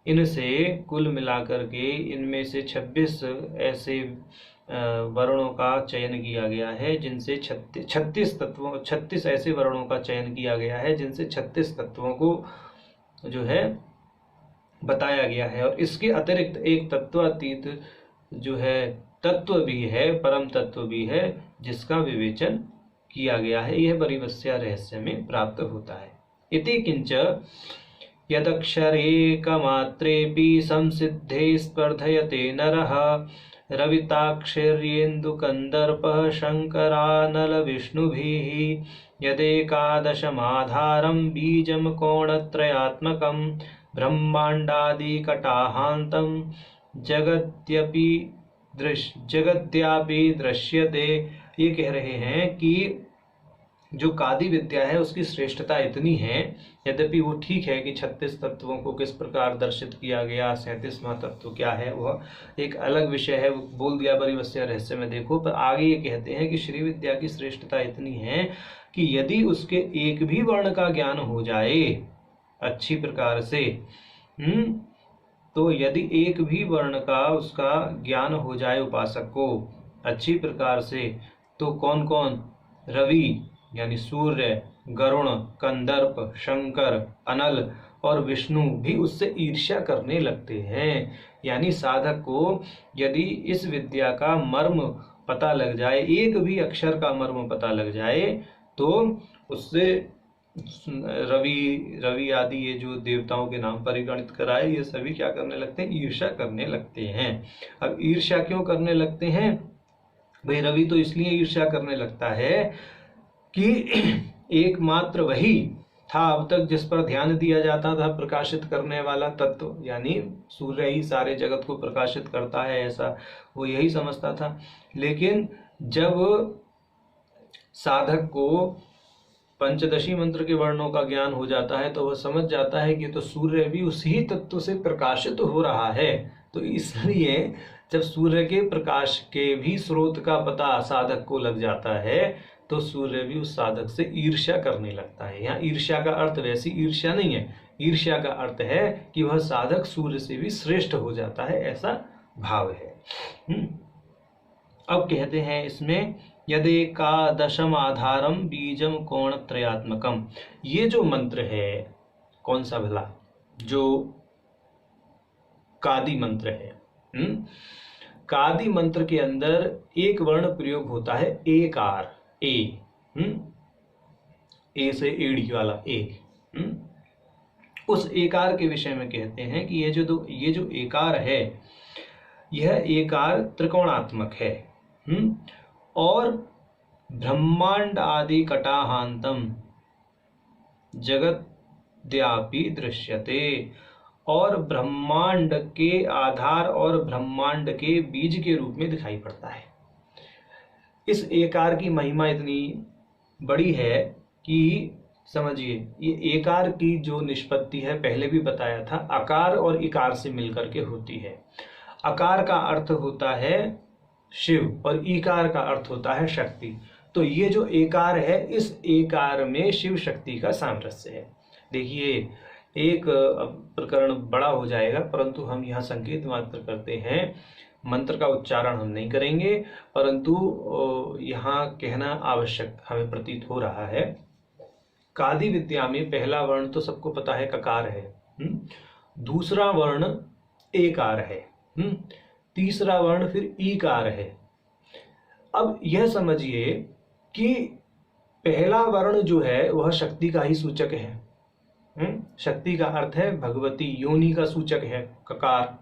इनसे कुल मिलाकर के इनमें से 26 ऐसे वर्णों का चयन किया गया है जिनसे 36 ऐसे वर्णों का चयन किया गया है जिनसे 36 तत्वों को जो है बताया गया है। और इसके अतिरिक्त एक तत्वातीत जो है तत्व भी है, परम तत्व भी है, जिसका विवेचन किया गया है। यह वरिवस्या रहस्य में प्राप्त होता है। इति किंच यदक्षरेकमात्रेऽपि संसिद्धे स्पर्धयते नरः रविताक्षर्येन्दुकन्दर्पः शङ्करानलविष्णुभिः यदेकादशमाधारं बीजं कोणत्रयात्मकं ब्रह्माण्डादिकटाहान्तं जगद्यापि दृश्यते। ये कह रहे हैं कि जो कादि विद्या है उसकी श्रेष्ठता इतनी है, यद्यपि वो ठीक है कि 36 तत्वों को किस प्रकार दर्शित किया गया, 37वां तत्व क्या है वह एक अलग विषय है, वो बोल दिया वरिवस्या रहस्य में देखो। पर आगे ये कहते हैं कि श्री विद्या की श्रेष्ठता इतनी है कि यदि उसके एक भी वर्ण का ज्ञान हो जाए अच्छी प्रकार से, तो यदि एक भी वर्ण का उसका ज्ञान हो जाए उपासक को अच्छी प्रकार से, तो कौन कौन, रवि यानी सूर्य, गरुण, कंदर्प, शंकर, अनल और विष्णु भी उससे ईर्ष्या करने लगते हैं। यानी साधक को यदि इस विद्या का मर्म पता लग जाए, एक भी अक्षर का मर्म पता लग जाए, तो उससे रवि आदि ये जो देवताओं के नाम परिगणित कराए, ये सभी क्या करने लगते हैं, ईर्ष्या करने लगते हैं। अब ईर्ष्या क्यों करने लगते हैं भाई? रवि तो इसलिए ईर्ष्या करने लगता है कि एकमात्र वही था अब तक जिस पर ध्यान दिया जाता था, प्रकाशित करने वाला तत्व, यानी सूर्य ही सारे जगत को प्रकाशित करता है, ऐसा वो यही समझता था। लेकिन जब साधक को पंचदशी मंत्र के वर्णों का ज्ञान हो जाता है तो वह समझ जाता है कि तो सूर्य भी उसी तत्व से प्रकाशित हो रहा है। तो इसलिए जब सूर्य के प्रकाश के भी स्रोत का पता साधक को लग जाता है, तो सूर्य भी उस साधक से ईर्ष्या करने लगता है। यहाँ ईर्ष्या का अर्थ वैसी ईर्ष्या नहीं है, ईर्ष्या का अर्थ है कि वह साधक सूर्य से भी श्रेष्ठ हो जाता है, ऐसा भाव है। अब कहते हैं इसमें यदेकादशम आधारम बीजम कोण त्रयात्मकम। ये जो मंत्र है कौन सा भला, जो कादी मंत्र है, कादी मंत्र के अंदर एक वर्ण प्रयोग होता है एकार, ए से एड़ी वाला ए। उस एकार के विषय में कहते हैं कि ये जो एकार है, यह एकार त्रिकोणात्मक है और ब्रह्मांड आदि कटाहांतम जगद्व्यापी दृश्यते, और ब्रह्मांड के आधार और ब्रह्मांड के बीज के रूप में दिखाई पड़ता है। इस एकार की महिमा इतनी बड़ी है कि समझिए, ये एकार की जो निष्पत्ति है पहले भी बताया था, आकार और इकार से मिलकर के होती है। आकार का अर्थ होता है शिव और ईकार का अर्थ होता है शक्ति। तो ये जो एकार है, इस एकार में शिव शक्ति का सामरस्य है। देखिए, एक प्रकरण बड़ा हो जाएगा, परंतु हम यहाँ संकेत मात्र करते हैं, मंत्र का उच्चारण हम नहीं करेंगे, परंतु यहाँ कहना आवश्यक हमें प्रतीत हो रहा है। कादी विद्या में पहला वर्ण तो सबको पता है ककार है, दूसरा वर्ण एकार है, तीसरा वर्ण फिर ईकार है। अब यह समझिए कि पहला वर्ण जो है वह शक्ति का ही सूचक है। शक्ति का अर्थ है भगवती, योनि का सूचक है ककार।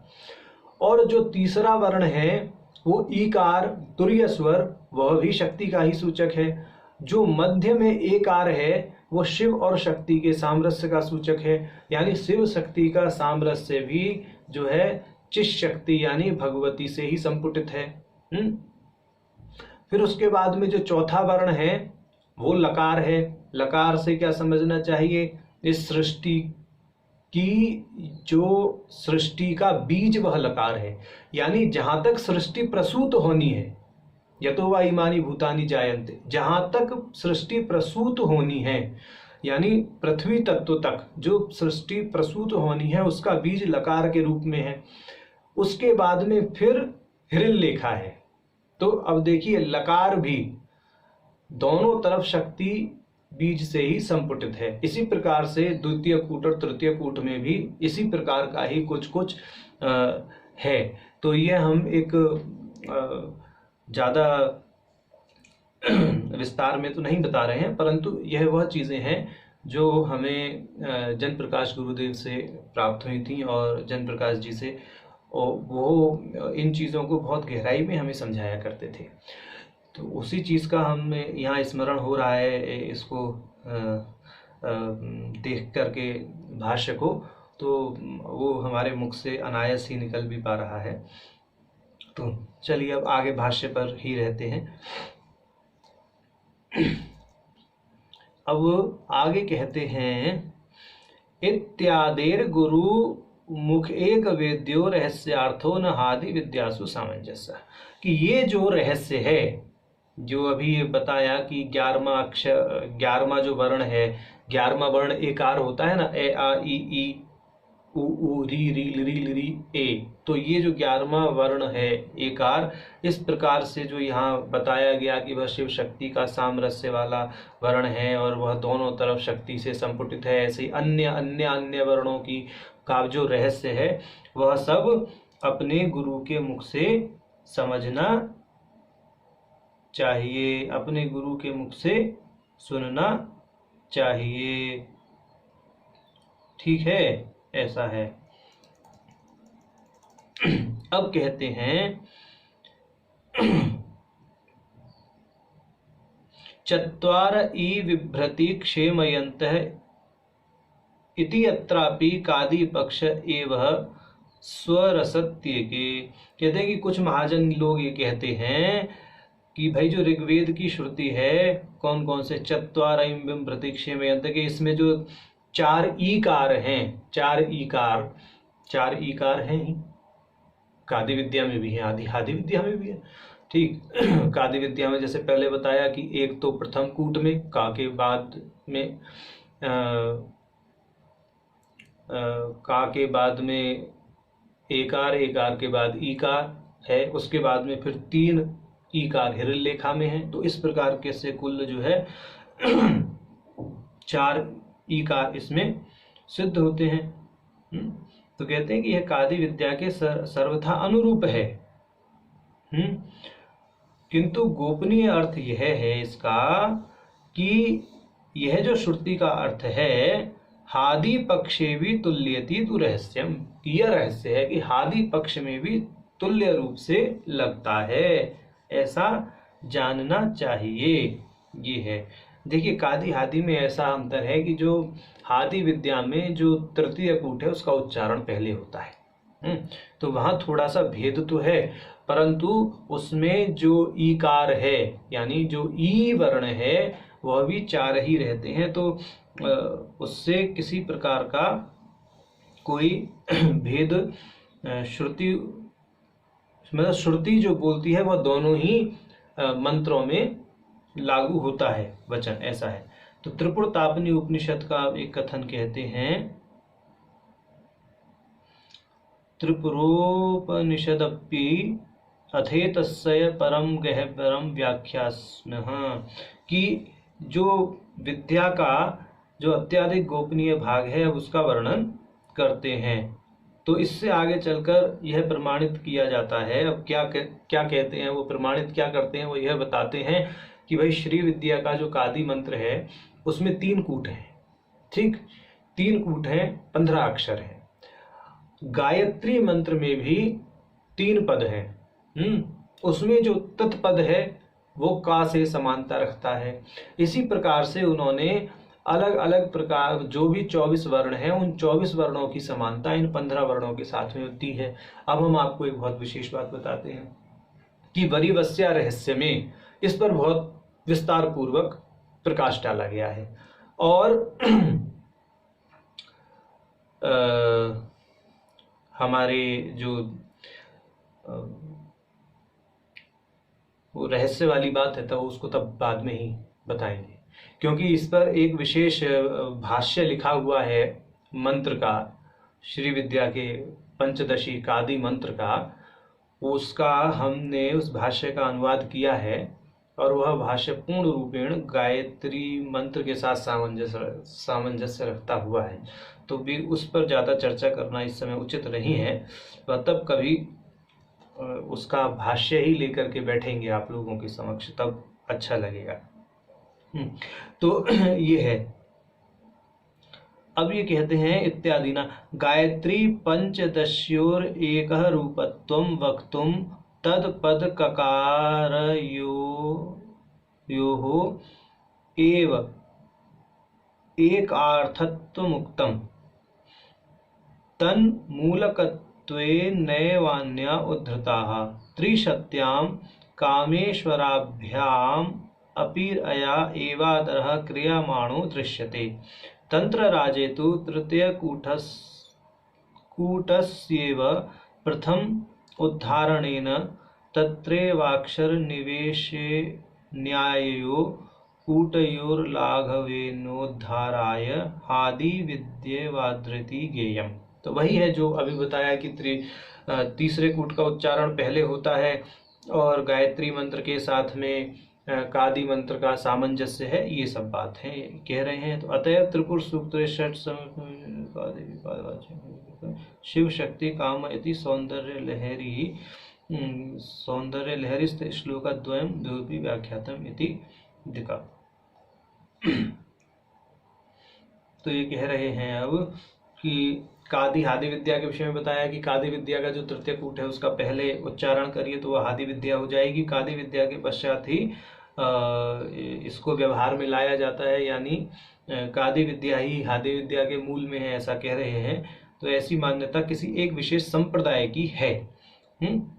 और जो तीसरा वर्ण है वो ईकार, तुर्य स्वर, वह भी शक्ति का ही सूचक है। जो मध्य में एकार है वो शिव और शक्ति के सामरस्य का सूचक है, यानी शिव शक्ति का सामरस्य भी जो है चिश शक्ति यानी भगवती से ही संपुटित है। फिर उसके बाद में जो चौथा वर्ण है वो लकार है। लकार से क्या समझना चाहिए, इस सृष्टि की जो सृष्टि का बीज वह लकार है, यानी जहां तक सृष्टि प्रसूत होनी है, यतो वा इमानि भूतानि जायन्ते, जहां तक सृष्टि प्रसूत होनी है, यानी पृथ्वी तत्व तक जो सृष्टि प्रसूत होनी है उसका बीज लकार के रूप में है। उसके बाद में फिर हिरण्यलेखा है। तो अब देखिए, लकार भी दोनों तरफ शक्ति बीज से ही संपुटित है। इसी प्रकार से द्वितीय कूट और तृतीय कूट में भी इसी प्रकार का ही कुछ कुछ है। तो ये हम एक ज़्यादा विस्तार में तो नहीं बता रहे हैं, परंतु यह वह चीज़ें हैं जो हमें जन प्रकाश गुरुदेव से प्राप्त हुई थी और जन प्रकाश जी से, और वो इन चीज़ों को बहुत गहराई में हमें समझाया करते थे। तो उसी चीज़ का हमें यहाँ स्मरण हो रहा है, इसको देख करके भाष्य को, तो वो हमारे मुख से अनायास ही निकल भी पा रहा है। तो चलिए अब आगे भाष्य पर ही रहते हैं। अब आगे कहते हैं, इत्यादेर गुरु मुख एक वेद्यो रहस्यार्थो न हादि विद्यासु सामंजस्य, कि ये जो रहस्य है, जो अभी ये बताया कि 11वां जो वर्ण है, 11वां वर्ण एकार होता है ना, ए आ ई उ ऊ री री ली री ए, तो ये जो 11वां वर्ण है एकार, इस प्रकार से जो यहाँ बताया गया कि वह शिव शक्ति का सामरस्य वाला वर्ण है और वह दोनों तरफ शक्ति से संपुटित है, ऐसे ही अन्य अन्य अन्य वर्णों की का जो रहस्य है वह सब अपने गुरु के मुख से समझना चाहिए, अपने गुरु के मुख से सुनना चाहिए। ठीक है, ऐसा है। अब कहते हैं, चत्वार ई विभ्रति क्षेमयन्तः इति अत्रापि कादी पक्ष एवं स्वरसत्यके। कहते हैं कि कुछ महाजन लोग ये कहते हैं कि भाई जो ऋग्वेद की श्रुति है, कौन कौन से, चत्वार ई विभ्रति क्षेमयन्तः के, इसमें जो 4 ईकार हैं, 4 ईकार हैं ही, कादी विद्या में भी है, आदि विद्या में भी है, ठीक। कादि विद्या में जैसे पहले बताया कि एक तो प्रथम कूट में का के बाद में का के बाद में एकार, एकार के बाद ईकार है, उसके बाद में फिर 3 ईकार हिरण्यलेखा में है। तो इस प्रकार के से कुल जो है 4 ईकार इसमें सिद्ध होते हैं। तो कहते हैं कि यह कादि विद्या के सर्वथा अनुरूप है। किंतु गोपनीय अर्थ यह है इसका कि यह जो श्रुति का अर्थ है, हादि पक्षे भी तुल्यति तु रहस्यम, यह रहस्य है कि हादि पक्ष में भी तुल्य रूप से लगता है, ऐसा जानना चाहिए। ये है, देखिए कादि हादि में ऐसा अंतर है कि जो हादि विद्या में जो तृतीय कूट है उसका उच्चारण पहले होता है। तो वहां थोड़ा सा भेद तो है, परंतु उसमें जो ईकार है यानी जो ई वर्ण है वह भी 4 ही रहते हैं। तो उससे किसी प्रकार का कोई भेद श्रुति, मतलब श्रुति जो बोलती है वह दोनों ही मंत्रों में लागू होता है वचन, ऐसा है। तो त्रिपुर तापनी उपनिषद का एक कथन कहते हैं, त्रिपुरोपनिषदपि अथेतस्य परम गहपरम व्याख्यास्मः, कि जो विद्या का जो अत्याधिक गोपनीय भाग है अब उसका वर्णन करते हैं। तो इससे आगे चलकर यह प्रमाणित किया जाता है। अब क्या कहते हैं वो, प्रमाणित क्या करते हैं वो यह बताते हैं कि भाई श्री विद्या का जो कादि मंत्र है उसमें 3 कूट हैं। ठीक, 3 कूट हैं, 15 अक्षर हैं। गायत्री मंत्र में भी 3 पद हैं। उसमें जो तत्पद है वो का से समानता रखता है। इसी प्रकार से उन्होंने अलग अलग प्रकार जो भी 24 वर्ण हैं उन 24 वर्णों की समानता इन 15 वर्णों के साथ में होती है। अब हम आपको एक बहुत विशेष बात बताते हैं कि वरीवस्या रहस्य में इस पर बहुत विस्तार पूर्वक प्रकाश डाला गया है। और हमारे जो वो रहस्य वाली बात है तो उसको तब बाद में ही बताएंगे, क्योंकि इस पर एक विशेष भाष्य लिखा हुआ है मंत्र का, श्री विद्या के पंचदशी कादि मंत्र का। उसका हमने उस भाष्य का अनुवाद किया है और वह भाष्य पूर्ण रूपेण गायत्री मंत्र के साथ सामंजस्य रखता हुआ है। तो भी उस पर ज़्यादा चर्चा करना इस समय उचित नहीं है, वह तब कभी उसका भाष्य ही लेकर के बैठेंगे आप लोगों के समक्ष, तब अच्छा लगेगा। तो ये है। अब ये कहते हैं इत्यादि ना गायत्री पंचदश्योर एक रूपत्वम वक्तुम तद पद ककार यो एव एकार्थत्व मुक्तम तन मूलकत्वे नैवान्या उद्धृताः त्रिशत्यां कामेश्वराभ्याम अपि अया एवादरः क्रियमाणो दृश्यते। तंत्रराजे तु तृतीय कूटस्यैव प्रथम उद्धारणेन तत्रैवाक्षर निवेशे न्यायो कूटयोर्लाघवेनोद्धाराय हादि विद्येवादृति गेयम्। तो वही है जो अभी बताया कि तीसरे कूट का उच्चारण पहले होता है और गायत्री मंत्र के साथ में कादि मंत्र का सामंजस्य है, ये सब बात है कह रहे हैं। तो अतएव त्रिपुर सूक्त शिव शक्ति काम इति सौंदर्य लहरिस्त श्लोक द्वयम द्योपि व्याख्यातम इति दिका। तो ये कह रहे हैं अब कि कादि हादि विद्या के विषय में बताया कि कादि विद्या का जो तृतीय कूट है उसका पहले उच्चारण करिए तो वह हादि विद्या हो जाएगी। कादि विद्या के पश्चात ही इसको व्यवहार में लाया जाता है, यानी कादि विद्या ही हादि विद्या के मूल में है, ऐसा कह रहे हैं। तो ऐसी मान्यता किसी एक विशेष संप्रदाय की है।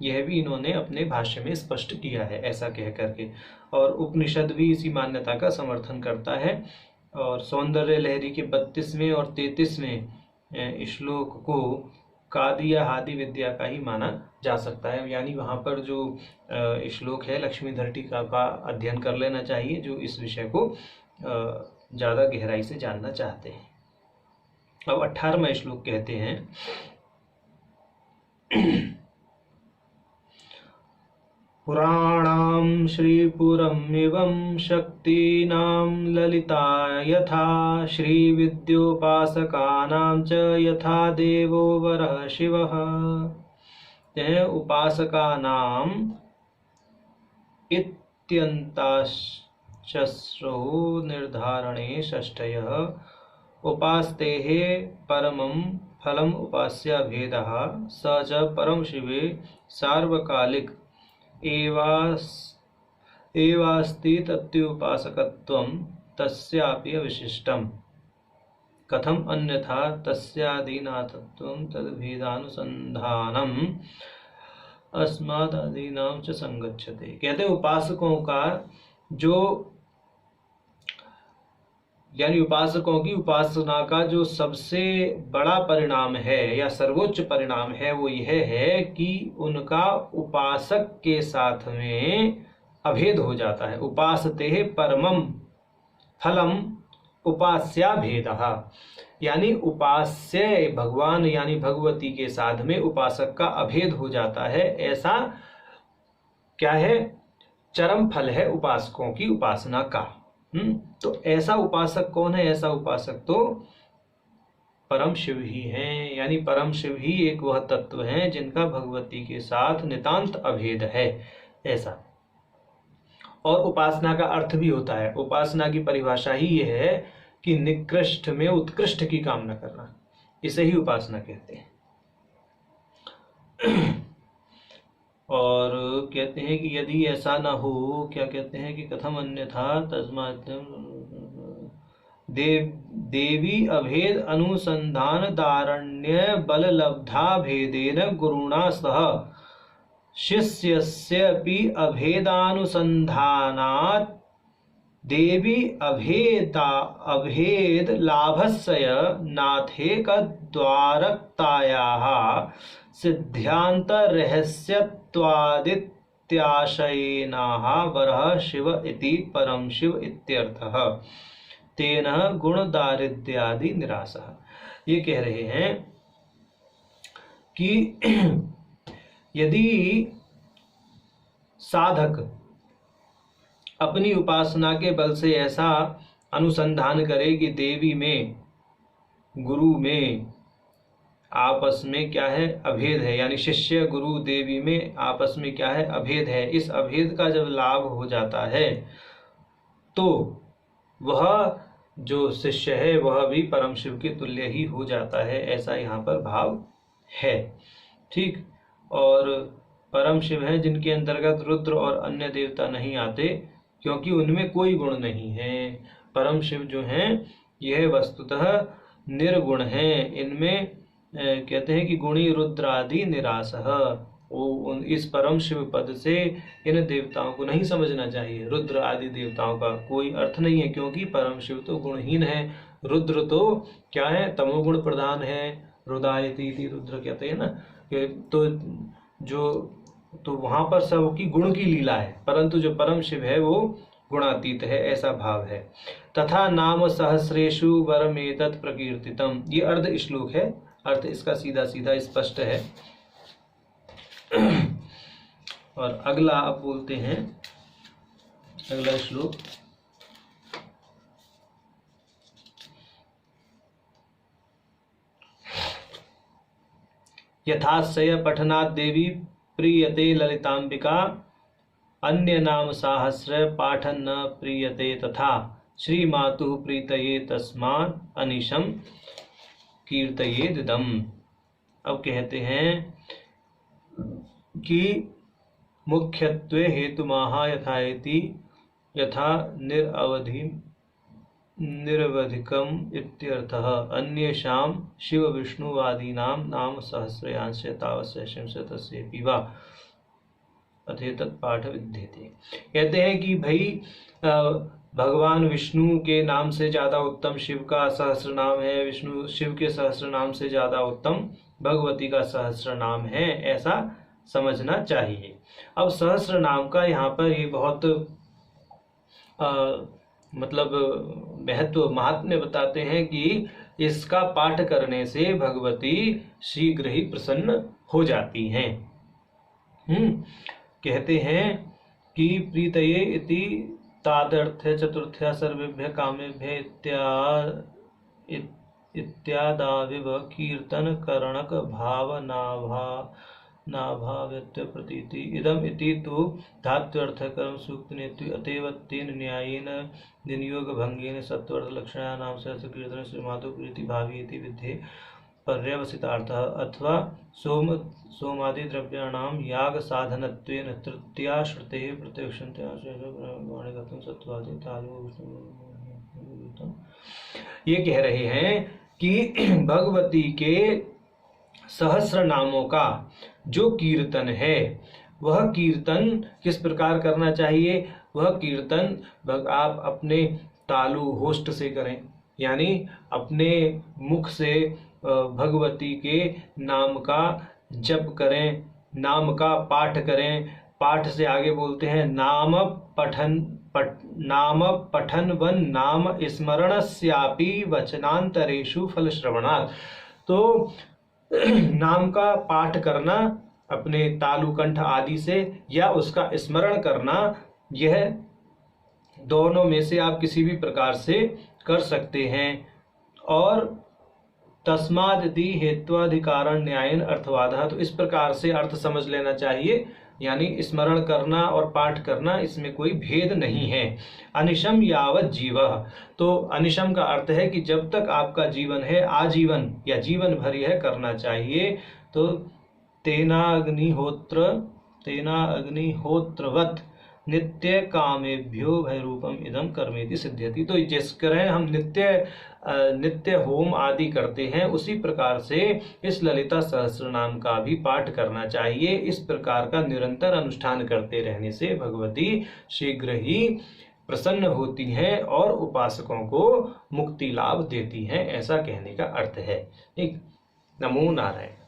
यह भी इन्होंने अपने भाष्य में स्पष्ट किया है ऐसा कह करके। और उपनिषद भी इसी मान्यता का समर्थन करता है। और सौंदर्य लहरी के 32वें और 33वें श्लोक को कादि या हादि विद्या का ही माना जा सकता है। यानी वहाँ पर जो श्लोक है लक्ष्मीधर टीका का अध्ययन कर लेना चाहिए, जो इस विषय को ज़्यादा गहराई से जानना चाहते हैं। अब 18वां श्लोक कहते हैं पुराणां श्रीपुरमिवं शक्तीनां ललिता यथा श्रीविद्योपासकानां च यथा देवो वरः शिवः। उपासकानां इत्यन्ताश्चस्रो निर्धारणे षष्ठयः उपास्तेः परमं फलम् उपास्य भेदः स च परम शिवे सार्वकालिक एवास्ति तत्युपासकत्वं तस्यापि अविशिष्टम् कथम अन्यथा तस्यादीनाथत्वं तद्भेदानुसंधानम् अस्मादादीनां च संगच्छते। कहते उपासकों का जो यानी उपासकों की उपासना का जो सबसे बड़ा परिणाम है या सर्वोच्च परिणाम है वो यह है कि उनका उपासक के साथ में अभेद हो जाता है। उपासते परमम फलम उपास्या भेदः, यानी उपास्य भगवान यानी भगवती के साथ में उपासक का अभेद हो जाता है। ऐसा क्या है? चरम फल है उपासकों की उपासना का। तो ऐसा उपासक कौन है? ऐसा उपासक तो परम शिव ही हैं। यानी परम शिव ही एक वह तत्व है जिनका भगवती के साथ नितांत अभेद है, ऐसा। और उपासना का अर्थ भी होता है, उपासना की परिभाषा ही यह है कि निकृष्ट में उत्कृष्ट की कामना करना, इसे ही उपासना कहते हैं। और कहते हैं कि यदि ऐसा ना हो, क्या कहते हैं कि कथम अन्यथा तस्मात् देवी अभेद अनुसंधान दारण्य बल लब्धा भेदेन गुरुणा सह शिष्यस्यपि अभेदानुसंधानात् देवी अभेद लाभस्य नाथेक द्वारक्तायाः सिद्ध्यांत रहस्यत्वादित्याशयेनाः वरः शिव इति परम शिव इत्यर्थः तेन गुण दारिद्र्यादि निरासः। ये कह रहे हैं कि यदि साधक अपनी उपासना के बल से ऐसा अनुसंधान करे कि देवी में गुरु में आपस में क्या है? अभेद है। यानी शिष्य गुरु देवी में आपस में क्या है? अभेद है। इस अभेद का जब लाभ हो जाता है तो वह जो शिष्य है वह भी परम शिव के तुल्य ही हो जाता है, ऐसा यहाँ पर भाव है। ठीक। और परम शिव है जिनके अंतर्गत रुद्र और अन्य देवता नहीं आते, क्योंकि उनमें कोई गुण नहीं है। परम शिव जो हैं यह वस्तुतः निर्गुण हैं। इनमें कहते हैं कि गुणी रुद्रादि निरासः। इस परम शिव पद से इन देवताओं को नहीं समझना चाहिए। रुद्र आदि देवताओं का कोई अर्थ नहीं है, क्योंकि परम शिव तो गुणहीन है। रुद्र तो क्या है? तमोगुण प्रधान है। रुदायती रुद्र कहते हैं ना, तो वहां पर सबकी गुण की लीला है, परंतु जो परम शिव है वो गुणातीत है, ऐसा भाव है। तथा नाम सहस्रेषु वरमेतत् प्रकीर्तितम। ये अर्ध श्लोक है, अर्थ इसका सीधा सीधा स्पष्ट है। और अगला अब बोलते हैं, अगला श्लोक यथाश्चय पठनात् देवी प्रीयते ललितांबिका अन्य नाम साहस्र पाठन न प्रीयते तथा श्रीमातुः प्रीतये तस्मात् अनिशम कीर्तयेदिदम्। अब कहते हैं कि मुख्यत्वे हेतुमाह यथायति यथा निरवधिकम इत्यर्थः अन्येषां शिव विष्णुवादीनां नाम सहस्रयांश तावस्य तस्येपि वा अथेतत् पाठ विद्यते। कहते हैं कि भाई भगवान विष्णु के नाम से ज्यादा उत्तम शिव का सहस्र नाम है, विष्णु शिव के सहस्र नाम से ज्यादा उत्तम भगवती का सहस्र नाम है, ऐसा समझना चाहिए। अब सहस्र नाम का यहाँ पर ये बहुत मतलब महत्व महात्म्य बताते हैं कि इसका पाठ करने से भगवती शीघ्र ही प्रसन्न हो जाती हैं। कहते हैं कि प्रीतये इति तादर्थ चतुर्थ्या सर्वेभ्य कामेभ्य इत्यादाविव कीर्तन करणक नाभाव्यत्य प्रतीति इदम इति तु धात्वर्थ कर्म सूक्त नेतु अतएव तेन न्यायेन विनियोग भंगेन सत्वर्थ लक्षणानां सहस्र कीर्तन श्री माधव प्रीति भावी इति विद्धे पर्यवसितार्थः अथवा सोमादि द्रव्याणां याग साधनत्वेन तृतीया श्रुतेः प्रत्यक्षन्त्या वाणिगतं सत्वादि ये कह रहे हैं कि भगवती के सहस्र नामों का जो कीर्तन है वह कीर्तन किस प्रकार करना चाहिए। वह कीर्तन आप अपने तालु होस्ट से करें, यानी अपने मुख से भगवती के नाम का जप करें, नाम का पाठ करें। पाठ से आगे बोलते हैं नाम पठन वन नाम स्मरणस्यापि वचनांतरेषु फल श्रवणात्। तो नाम का पाठ करना अपने तालुकंठ आदि से या उसका स्मरण करना, यह दोनों में से आप किसी भी प्रकार से कर सकते हैं। और तस्मादि हेत्वाधिकारण न्यायन अर्थवादः, तो इस प्रकार से अर्थ समझ लेना चाहिए, यानी स्मरण करना और पाठ करना इसमें कोई भेद नहीं है। अनिशम यावत जीवः, तो अनिशम का अर्थ है कि जब तक आपका जीवन है, आजीवन या जीवन भर यह करना चाहिए। तो तेनाग्निहोत्रवत् नित्य कामेभ्यो भयरूपम इदम कर्मेति सिद्ध्यति। तो जिस तरह हम नित्य होम आदि करते हैं, उसी प्रकार से इस ललिता सहस्त्र नाम का भी पाठ करना चाहिए। इस प्रकार का निरंतर अनुष्ठान करते रहने से भगवती शीघ्र ही प्रसन्न होती हैं और उपासकों को मुक्ति लाभ देती हैं, ऐसा कहने का अर्थ है। ठीक, नमो नारायण।